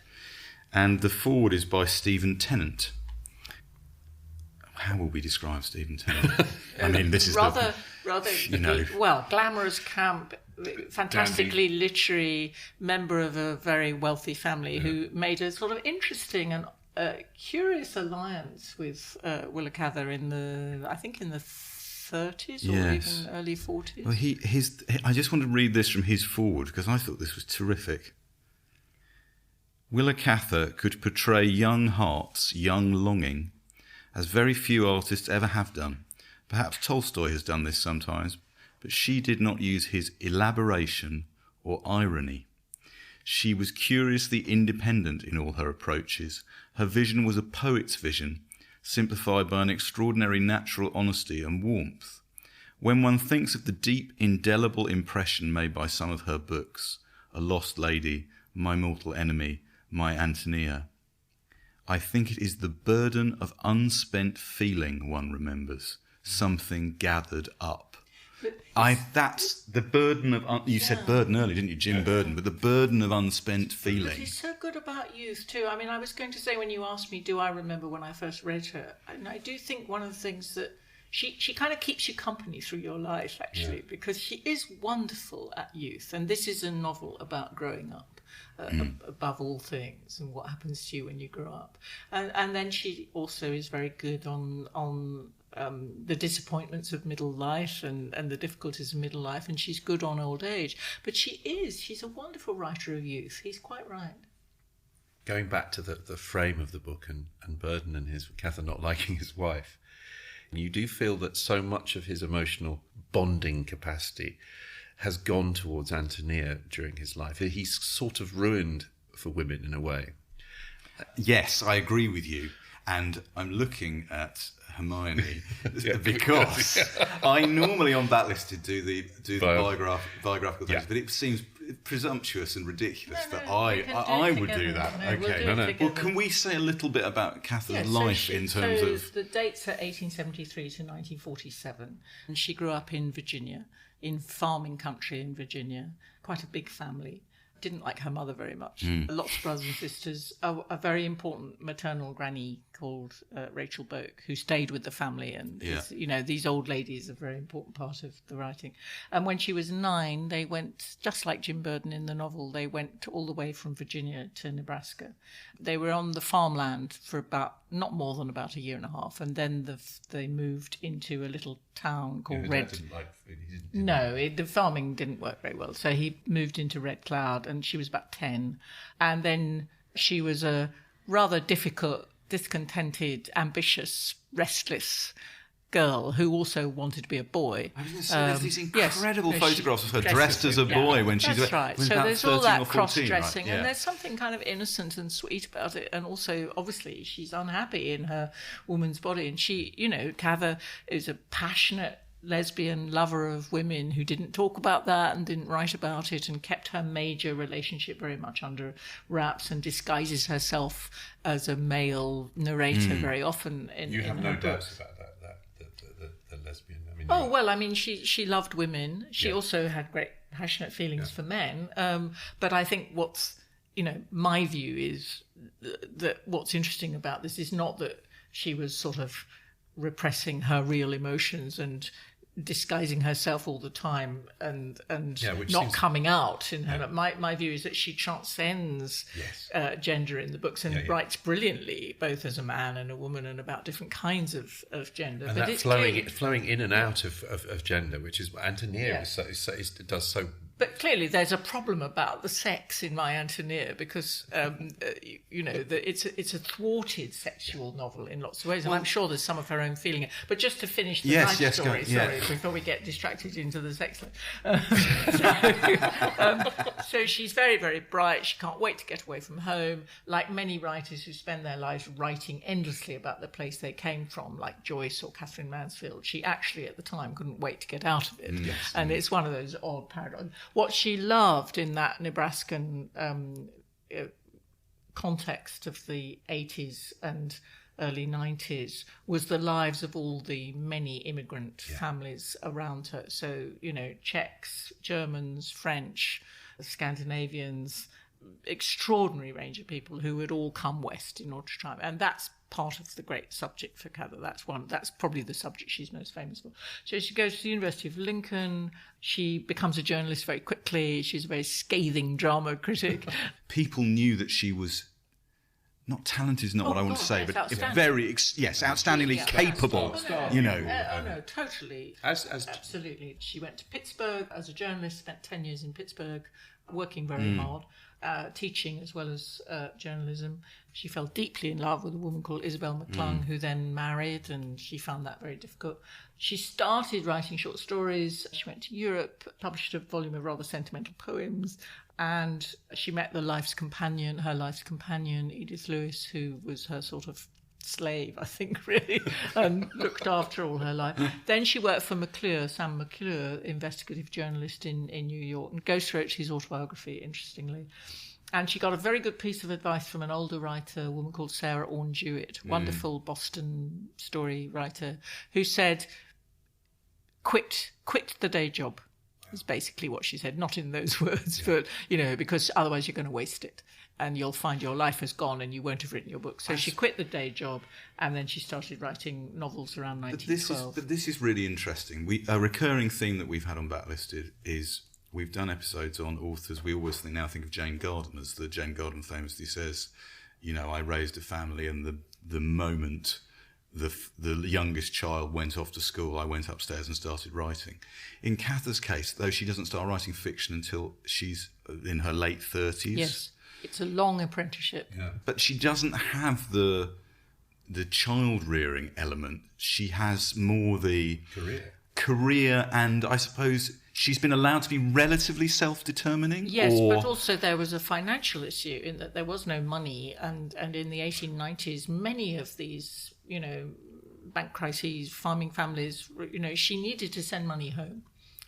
and the foreword is by Stephen Tennant. How will we describe Stephen Tennant? I mean, this is rather glamorous, camp, fantastically literary member of a very wealthy family who made a sort of interesting and curious alliance with Willa Cather in the 30s or even early 40s. Well, I just want to read this from his foreword because I thought this was terrific. Willa Cather could portray young hearts, young longing, as very few artists ever have done. Perhaps Tolstoy has done this sometimes, but she did not use his elaboration or irony. She was curiously independent in all her approaches. Her vision was a poet's vision. simplified by an extraordinary natural honesty and warmth. When one thinks of the deep, indelible impression made by some of her books, A Lost Lady, My Mortal Enemy, My Ántonia, I think it is the burden of unspent feeling one remembers, something gathered up. That's the burden of... you said burden earlier, didn't you? Jim Burden, but the burden of unspent feeling. But he's so good about youth too. I mean, I was going to say, when you asked me, do I remember when I first read her? And I do think one of the things that she kind of keeps you company through your life, actually, because she is wonderful at youth. And this is a novel about growing up. Above all things, and what happens to you when you grow up, and then she also is very good on the disappointments of middle life and the difficulties of middle life, and she's good on old age. But she's a wonderful writer of youth. He's quite right. Going back to the frame of the book and Burden and his Cather not liking his wife, you do feel that so much of his emotional bonding capacity has gone towards Ántonia during his life. He's sort of ruined for women in a way. Yes, I agree with you. And I'm looking at Hermione because I normally on that list do the biographical things, but it seems presumptuous and ridiculous that I would do that. Well, can we say a little bit about Cather's life in terms of... The dates are 1873 to 1947, and she grew up in Virginia, in farming country in Virginia, quite a big family. Didn't like her mother very much. Lots of brothers and sisters. A very important maternal granny called Rachel Boke, who stayed with the family, and these old ladies are a very important part of the writing. And when she was 9, they went, just like Jim Burden in the novel, they went all the way from Virginia to Nebraska. They were on the farmland for not more than about a year and a half, and then they moved into a little town called Red. The farming didn't work very well, so he moved into Red Cloud, and she was about 10. And then she was a rather difficult, discontented, ambitious, restless girl who also wanted to be a boy. I was going to say, there's these incredible photographs of her dressed as a boy when she's right. So there's all that 14, cross-dressing, right? and there's something kind of innocent and sweet about it. And also, obviously, she's unhappy in her woman's body. And she, Cather is a passionate lesbian lover of women who didn't talk about that and didn't write about it, and kept her major relationship very much under wraps, and disguises herself as a male narrator very often in You have in no her doubts books. about the lesbian. She loved women. She also had great passionate feelings for men. But I think my view is that what's interesting about this is not that she was sort of repressing her real emotions and disguising herself all the time and not coming out in her. My view is that she transcends gender in the books and writes brilliantly, both as a man and a woman, and about different kinds of gender. And but that flowing in and out of gender, which is what Ántonia does so. But clearly, there's a problem about the sex in My Ántonia because, it's a thwarted sexual novel in lots of ways, and I'm sure there's some of her own feeling. But just to finish the life story, before we get distracted into the sex life. So she's very, very bright. She can't wait to get away from home. Like many writers who spend their lives writing endlessly about the place they came from, like Joyce or Catherine Mansfield, she actually at the time couldn't wait to get out of it. And it's one of those odd paradoxes. What she loved in that Nebraskan context of the 80s and early 90s was the lives of all the many immigrant families around her. So, Czechs, Germans, French, Scandinavians, extraordinary range of people who had all come west in order to try. And that's part of the great subject for Cather. That's probably the subject she's most famous for. So she goes to the University of Lincoln. She becomes a journalist very quickly. She's a very scathing drama critic. People knew that she was not talented is not what I want to say, but very outstandingly capable. Totally. Absolutely. She went to Pittsburgh as a journalist, spent 10 years in Pittsburgh, working very hard, teaching as well as journalism. She fell deeply in love with a woman called Isabel McClung, who then married, and she found that very difficult. She started writing short stories. She went to Europe, published a volume of rather sentimental poems, and she met her life's companion, Edith Lewis, who was her sort of slave, I think, really, and looked after all her life. Then she worked for Sam McClure, investigative journalist in New York, and ghostwrote his autobiography, interestingly. And she got a very good piece of advice from an older writer, a woman called Sarah Orne Jewett, wonderful Boston story writer, who said, quit the day job, is basically what she said. Not in those words, but, because otherwise you're going to waste it. And you'll find your life has gone and you won't have written your book. So she quit the day job and then she started writing novels around 1912. But this is really interesting. A recurring theme that we've had on Backlisted is we've done episodes on authors. We always now think of Jane Garden, as the Jane Garden famously says, I raised a family, and the moment the youngest child went off to school, I went upstairs and started writing. In Cather's case, though, she doesn't start writing fiction until she's in her late 30s. Yes. It's a long apprenticeship. Yeah. But she doesn't have the child rearing element. She has more the career, and I suppose she's been allowed to be relatively self-determining. Yes, but also there was a financial issue in that there was no money, and in the 1890s, many of these, bank crises, farming families, she needed to send money home.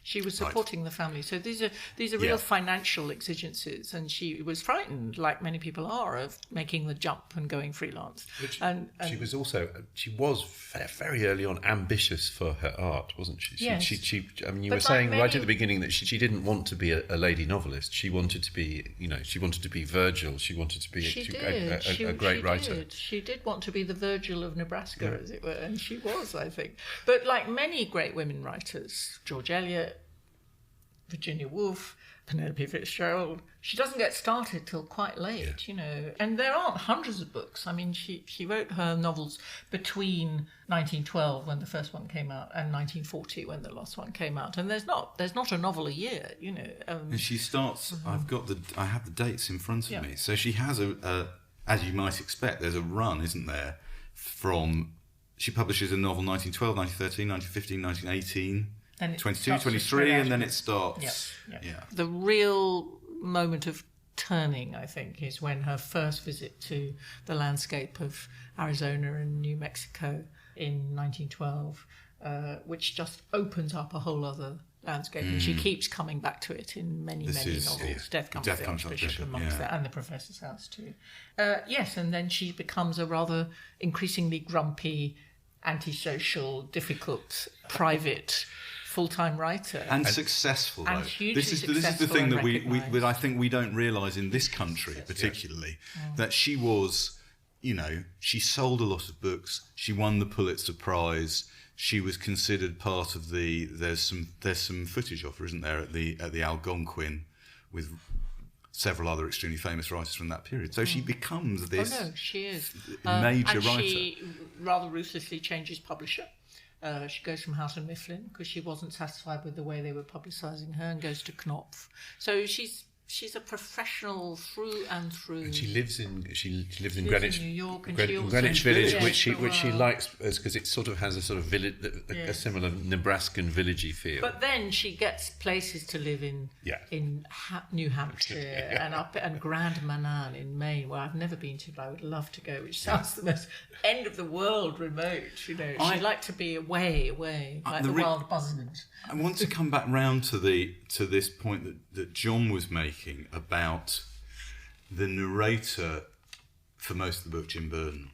She was supporting the family. So these are real financial exigencies, and she was frightened, like many people are, of making the jump and going freelance. And she was very early on ambitious for her art, wasn't she? Yes. You were saying right at the beginning that she didn't want to be a lady novelist. She wanted to be, she wanted to be Virgil. She wanted to be a great writer. She did want to be the Virgil of Nebraska, as it were, and she was, I think. But like many great women writers, George Eliot, Virginia Woolf, Penelope Fitzgerald, she doesn't get started till quite late, And there aren't hundreds of books. I mean, she wrote her novels between 1912, when the first one came out, and 1940, when the last one came out. And there's not a novel a year, And she starts. I have the dates in front of me. So she has as you might expect, there's a run, isn't there? She publishes a novel 1912, 1913, 1915, 1918. 22, 23, and then it starts. Yeah. The real moment of turning, I think, is when her first visit to the landscape of Arizona and New Mexico in 1912, which just opens up a whole other landscape. And she keeps coming back to it in many novels. Yeah. Death Comes to the Archbishop amongst that, and The Professor's House too. Yes, and then she becomes a rather increasingly grumpy, antisocial, difficult, private, full-time writer and successful. And hugely this is the thing that recognised. I think we don't realise in this country particularly, that she was, she sold a lot of books. She won the Pulitzer Prize. She was considered part of the. There's some footage of her, isn't there, at the Algonquin, with several other extremely famous writers from that period. So she becomes this. Oh no, she is major and writer. She rather ruthlessly changes publisher. She goes from Houghton Mifflin because she wasn't satisfied with the way they were publicising her, and goes to Knopf. So she's a professional through and through. And she lives in Greenwich, New York, and Greenwich Village, which she well. likes because it sort of has a sort of village, a similar Nebraskan villagey feel. But then she gets places to live in New Hampshire and Grand Manan in Maine, where I've never been to, but I would love to go. Which sounds the most end of the world remote. She'd like to be away, like the wild buzzards. I want to come back round to this point that John was making about the narrator for most of the book, Jim Burden.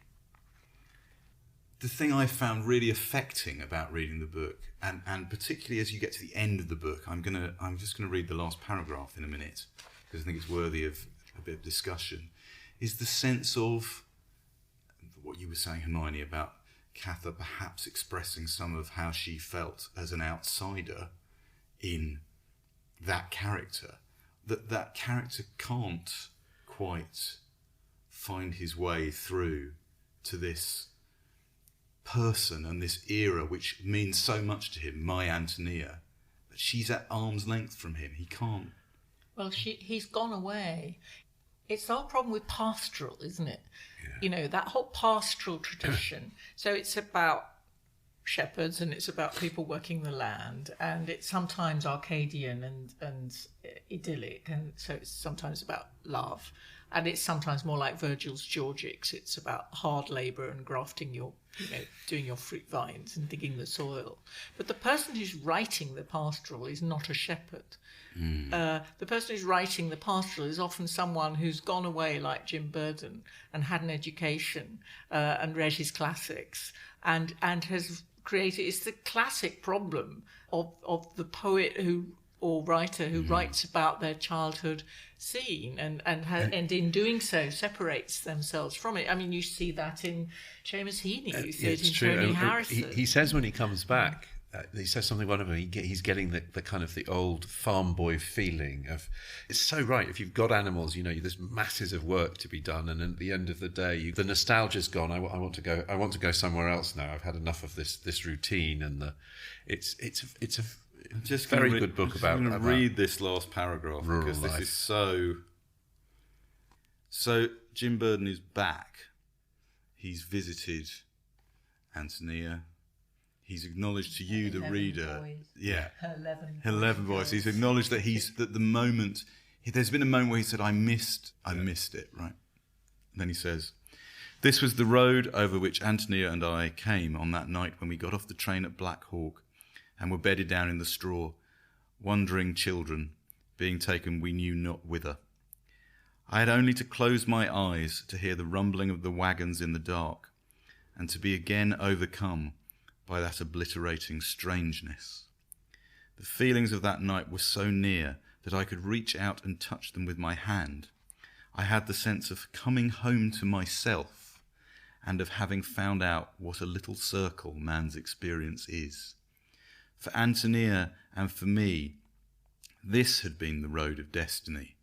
The thing I found really affecting about reading the book, and particularly as you get to the end of the book, I'm just gonna read the last paragraph in a minute because I think it's worthy of a bit of discussion, is the sense of what you were saying, Hermione, about Cather perhaps expressing some of how she felt as an outsider in that character, that character can't quite find his way through to this person and this era which means so much to him, My Ántonia, but she's at arm's length from him. He can't. Well, he's gone away. It's our problem with pastoral, isn't it? Yeah. That whole pastoral tradition. So it's about shepherds and it's about people working the land, and it's sometimes Arcadian and idyllic, and so it's sometimes about love. And it's sometimes more like Virgil's Georgics. It's about hard labour and grafting doing your fruit vines and digging the soil. But the person who's writing the pastoral is not a shepherd. The person who's writing the pastoral is often someone who's gone away, like Jim Burden, and had an education and read his classics and has created. It's the classic problem of the poet or writer who writes about their childhood scene and in doing so separates themselves from it. I mean, you see that in Seamus Heaney, you see it in Tony Harrison. He says when he comes back, he says something wonderful. He's getting the kind of the old farm boy feeling of, it's so right. If you've got animals, there's masses of work to be done, and at the end of the day, the nostalgia's gone. I want to go somewhere else now. I've had enough of this routine, and it's a very good book about. I'm going to read this last paragraph because this is so. So Jim Burden is back. He's visited Ántonia. He's acknowledged to you, the reader, her 11 boys. He's acknowledged that the moment. There's been a moment where he said, "I missed it." Right. And then he says, "This was the road over which Ántonia and I came on that night when we got off the train at Black Hawk and were bedded down in the straw, wandering children, being taken we knew not whither. I had only to close my eyes to hear the rumbling of the wagons in the dark, and to be again overcome by that obliterating strangeness. The feelings of that night were so near that I could reach out and touch them with my hand. I had the sense of coming home to myself and of having found out what a little circle man's experience is. For Ántonia and for me, this had been the road of destiny,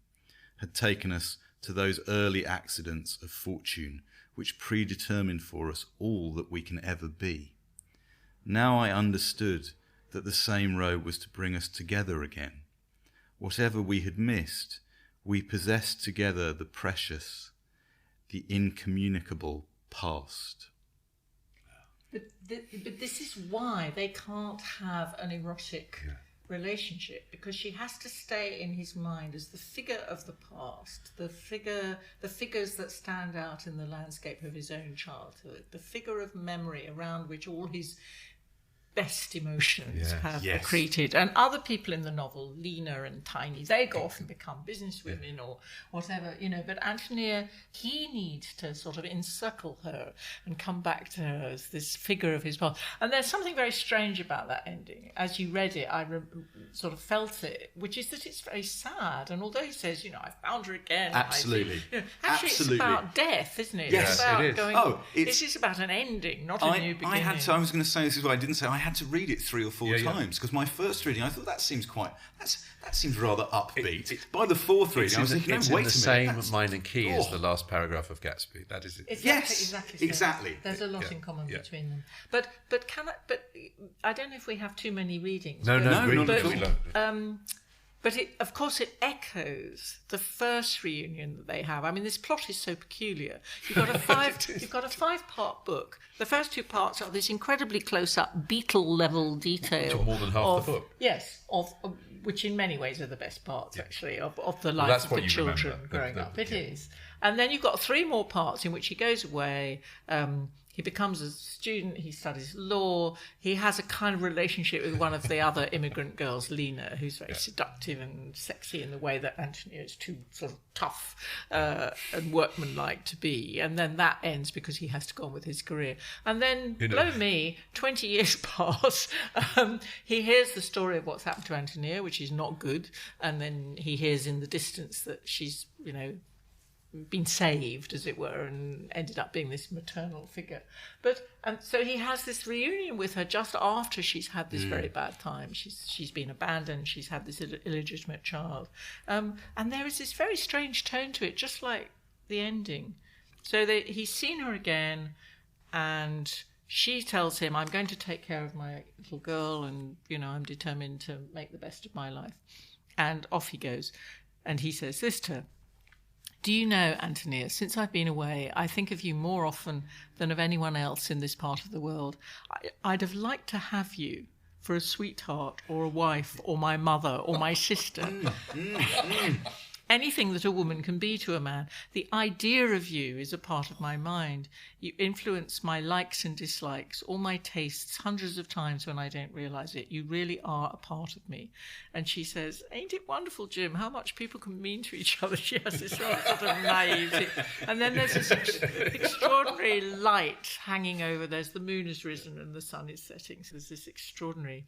had taken us to those early accidents of fortune which predetermined for us all that we can ever be. Now I understood that the same road was to bring us together again. Whatever we had missed, we possessed together the precious, the incommunicable past." But this is why they can't have an erotic relationship, because she has to stay in his mind as the figure of the past, the figures that stand out in the landscape of his own childhood, the figure of memory around which all his best emotions have accreted. And other people in the novel, Lena and Tiny, they go off and become businesswomen or whatever, but Ántonia, he needs to sort of encircle her and come back to her as this figure of his past. And there's something very strange about that ending. As you read it, I sort of felt it, which is that it's very sad. And although he says, I found her again. Absolutely. Actually, it's about death, isn't it? Yes, it's about it is. going. This is about an ending, not a new beginning. I was going to say, this is what I didn't say. I had to read it 3 or 4 times because my first reading, I thought that seems rather upbeat. By the fourth reading, I was thinking, it's wait in the same minor key as the last paragraph of Gatsby. That is it. Exactly. There's a lot in common between them. But I don't know if we have too many readings. No, not at all. But of course it echoes the first reunion that they have. I mean, this plot is so peculiar. You've got a 5-part book. The first 2 parts are this incredibly close-up Beatle-level detail. To more than half the book. Yes, of which in many ways are the best parts, actually, of the life of the children growing up. It is. And then you've got 3 more parts in which he goes away. He becomes a student, he studies law, he has a kind of relationship with one of the other immigrant girls, Lena, who's very seductive and sexy in the way that Ántonia is too sort of tough and workmanlike to be. And then that ends because he has to go on with his career. And then, blow me, 20 years pass. He hears the story of what's happened to Ántonia, which is not good. And then he hears in the distance that she's, been saved, as it were, and ended up being this maternal figure. And so he has this reunion with her just after she's had this very bad time. She's been abandoned. She's had this illegitimate child, and there is this very strange tone to it, just like the ending. So he's seen her again, and she tells him, "I'm going to take care of my little girl, and I'm determined to make the best of my life." And off he goes, and he says this to her: "Do you know, Ántonia, since I've been away, I think of you more often than of anyone else in this part of the world. I'd have liked to have you for a sweetheart or a wife or my mother or my sister. anything that a woman can be to a man. The idea of you is a part of my mind. You influence my likes and dislikes, all my tastes, hundreds of times when I don't realise it. You really are a part of me. And she says, ain't it wonderful, Jim, how much people can mean to each other? She has this sort of naivety. And then there's this extraordinary light hanging over. There's the moon has risen and the sun is setting. So there's this extraordinary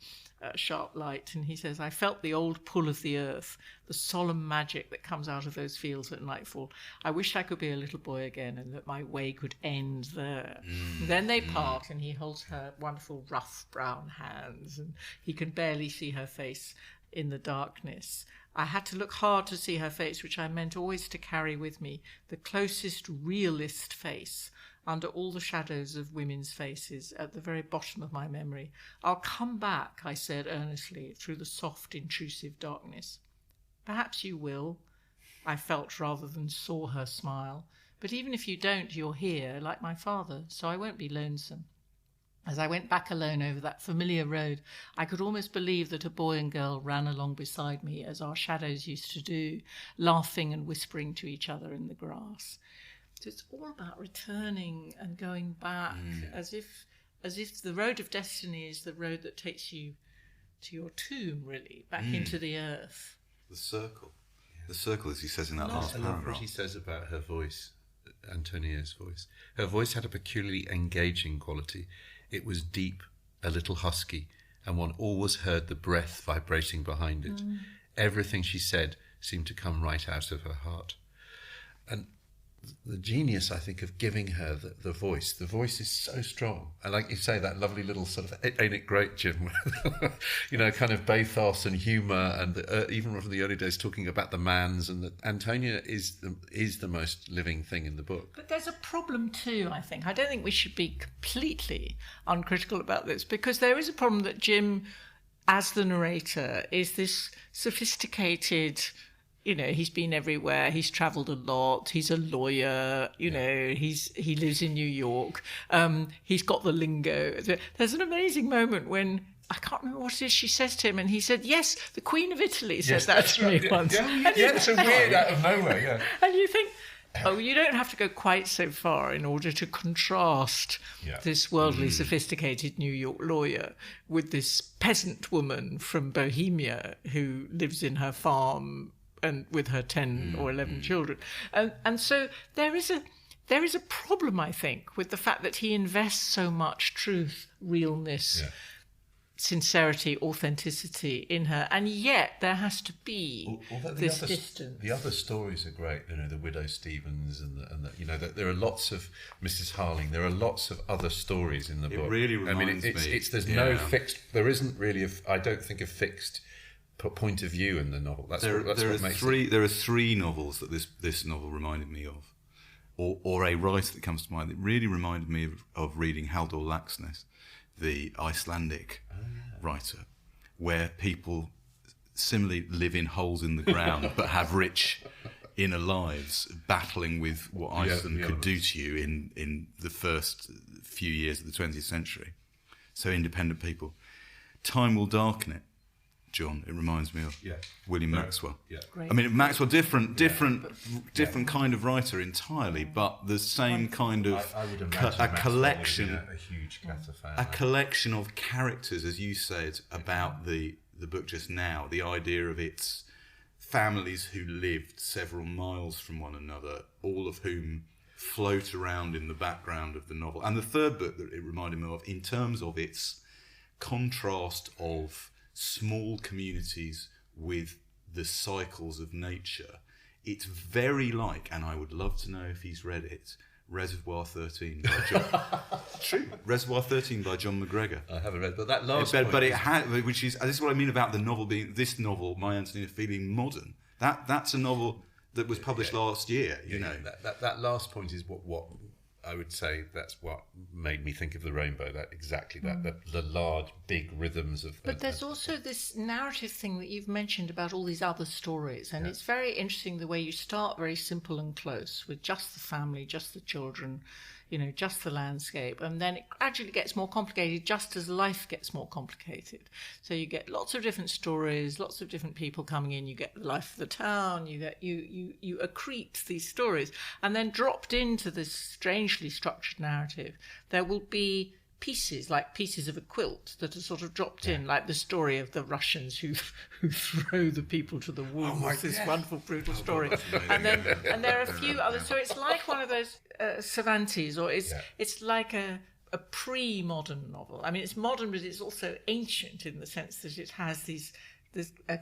sharp light. And he says, I felt the old pull of the earth, the solemn magic that comes out of those fields at nightfall. I wish I could be a little boy again and that my way could end there. Then they part and he holds her wonderful rough brown hands and he can barely see her face in the darkness. I had to look hard to see her face, which I meant always to carry with me, the closest realist face under all the shadows of women's faces at the very bottom of my memory. I'll come back, I said earnestly, through the soft, intrusive darkness. Perhaps you will, I felt rather than saw her smile. But even if you don't, you're here, like my father, so I won't be lonesome. As I went back alone over that familiar road, I could almost believe that a boy and girl ran along beside me, as our shadows used to do, laughing and whispering to each other in the grass. So it's all about returning and going back, as if the road of destiny is the road that takes you to your tomb, really, back into the earth. The circle. The circle, as he says in that last I love paragraph. what he says about her voice, Antonia's voice. Her voice had a peculiarly engaging quality. It was deep, a little husky, and one always heard the breath vibrating behind it. Everything she said seemed to come right out of her heart. And the genius, I think, of giving her the voice. The voice is so strong. And like you say, that lovely little sort of, ain't it great, Jim? You know, kind of bathos and humour, and even from the early days talking about the mans, and that Antonia is the most living thing in the book. But there's a problem too, I think. I don't think we should be completely uncritical about this, because there is a problem that Jim, as the narrator, is this sophisticated... You know, he's been everywhere. He's travelled a lot. He's a lawyer. You know, he lives in New York. He's got the lingo. There's an amazing moment when I can't remember what it is she says to him, and he said, "Yes, the Queen of Italy said that to me once." Yeah, it's a weird out of nowhere. Yeah, and you think, oh, you don't have to go quite so far in order to contrast this worldly, sophisticated New York lawyer with this peasant woman from Bohemia who lives in her farm and with her 10 or 11 children. And so there is a problem, I think, with the fact that he invests so much truth, realness, sincerity, authenticity in her, and yet there has to be this distance. The other stories are great, you know, the Widow Stevens and the you know, there are lots of Mrs. Harling. There are lots of other stories in the book. It really reminds me. There's no fixed. There isn't really. I don't think a fixed point of view in the novel. There are three novels that this novel reminded me of, or a writer that comes to mind that really reminded me of reading Halldór Laxness, the Icelandic writer, where people similarly live in holes in the ground but have rich inner lives, battling with what Iceland could do to you in the first few years of the 20th century. So independent people. Time will darken it. John, it reminds me of William Maxwell. Yeah. I mean, Maxwell, different kind of writer entirely, but the same kind of I would imagine a collection, a huge Cather fan. A collection of characters, as you said about the book just now. The idea of its families who lived several miles from one another, all of whom float around in the background of the novel. And the third book that it reminded me of, in terms of its contrast of small communities with the cycles of nature, it's very like, and I would love to know if he's read it, Reservoir 13 by John. True, Reservoir 13 by John McGregor. I haven't read, but that last but it had, which is, this is what I mean about the novel being, this novel, My Ántonia, feeling modern. That's a novel that was published last year. You know, that last point is what I would say, that's what made me think of the rainbow. The large, big rhythms of. But there's also this narrative thing that you've mentioned about all these other stories, and it's very interesting the way you start very simple and close with just the family, just the children, just the landscape. And then it gradually gets more complicated just as life gets more complicated. So you get lots of different stories, lots of different people coming in. You get the life of the town. You accrete these stories. And then dropped into this strangely structured narrative, there will be pieces, like pieces of a quilt, that are sort of dropped in, like the story of the Russians who throw the people to the wolves, this wonderful brutal story. And there are a few others. So it's like one of those Cervantes, or it's like a pre-modern novel. I mean, it's modern, but it's also ancient in the sense that it has this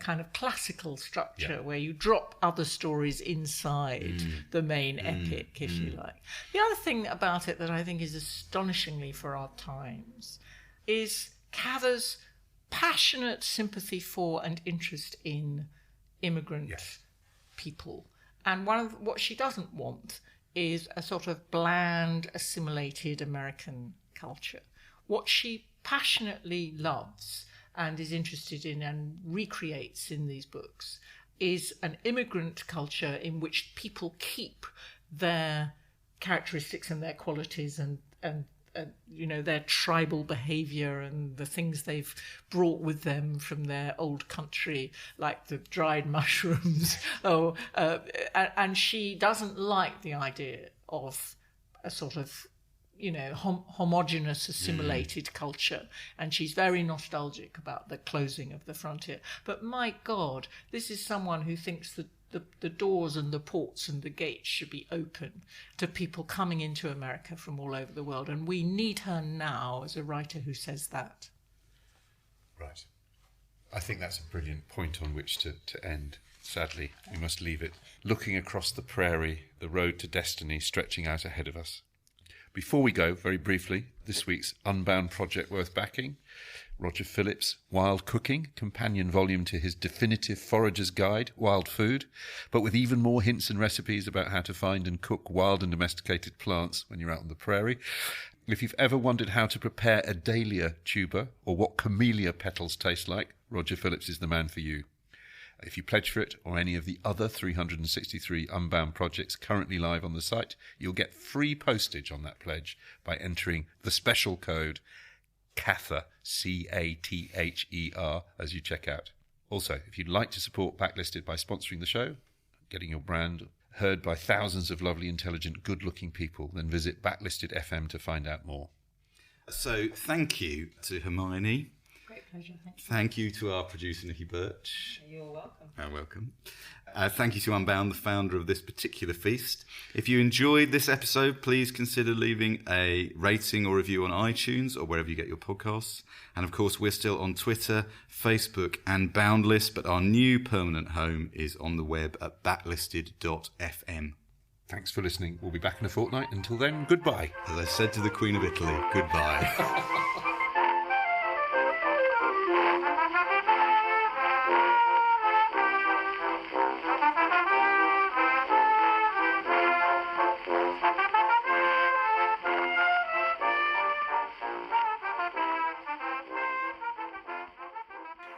kind of classical structure where you drop other stories inside the main epic, if you like. The other thing about it that I think is astonishingly for our times is Cather's passionate sympathy for and interest in immigrant people. And what she doesn't want is a sort of bland, assimilated American culture. What she passionately loves and is interested in and recreates in these books is an immigrant culture in which people keep their characteristics and their qualities and their tribal behavior and the things they've brought with them from their old country, like the dried mushrooms. And she doesn't like the idea of a sort of homogenous, assimilated culture. And she's very nostalgic about the closing of the frontier. But my God, this is someone who thinks that the doors and the ports and the gates should be open to people coming into America from all over the world. And we need her now as a writer who says that. Right. I think that's a brilliant point on which to end. Sadly, we must leave it. Looking across the prairie, the road to destiny stretching out ahead of us. Before we go, very briefly, this week's Unbound project worth backing. Roger Phillips' Wild Cooking, companion volume to his definitive forager's guide, Wild Food, but with even more hints and recipes about how to find and cook wild and domesticated plants when you're out on the prairie. If you've ever wondered how to prepare a dahlia tuber or what camellia petals taste like, Roger Phillips is the man for you. If you pledge for it or any of the other 363 Unbound projects currently live on the site, you'll get free postage on that pledge by entering the special code Cather, Cather, as you check out. Also, if you'd like to support Backlisted by sponsoring the show, getting your brand heard by thousands of lovely, intelligent, good-looking people, then visit Backlisted FM to find out more. So thank you to Hermione. Great pleasure. Thank you to our producer, Nikki Birch. You're welcome. Welcome. Thank you to Unbound, the founder of this particular feast. If you enjoyed this episode, please consider leaving a rating or review on iTunes or wherever you get your podcasts. And of course, we're still on Twitter, Facebook and Boundless, but our new permanent home is on the web at backlisted.fm. Thanks for listening. We'll be back in a fortnight. Until then, goodbye. As I said to the Queen of Italy, goodbye.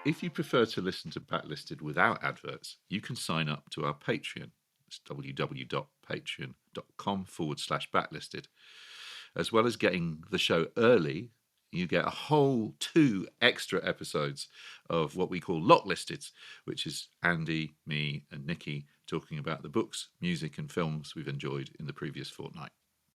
If you prefer to listen to Backlisted without adverts, you can sign up to our Patreon. It's www.patreon.com/backlisted. As well as getting the show early, you get a whole 2 extra episodes of what we call Locklisted, which is Andy, me and Nikki talking about the books, music and films we've enjoyed in the previous fortnight.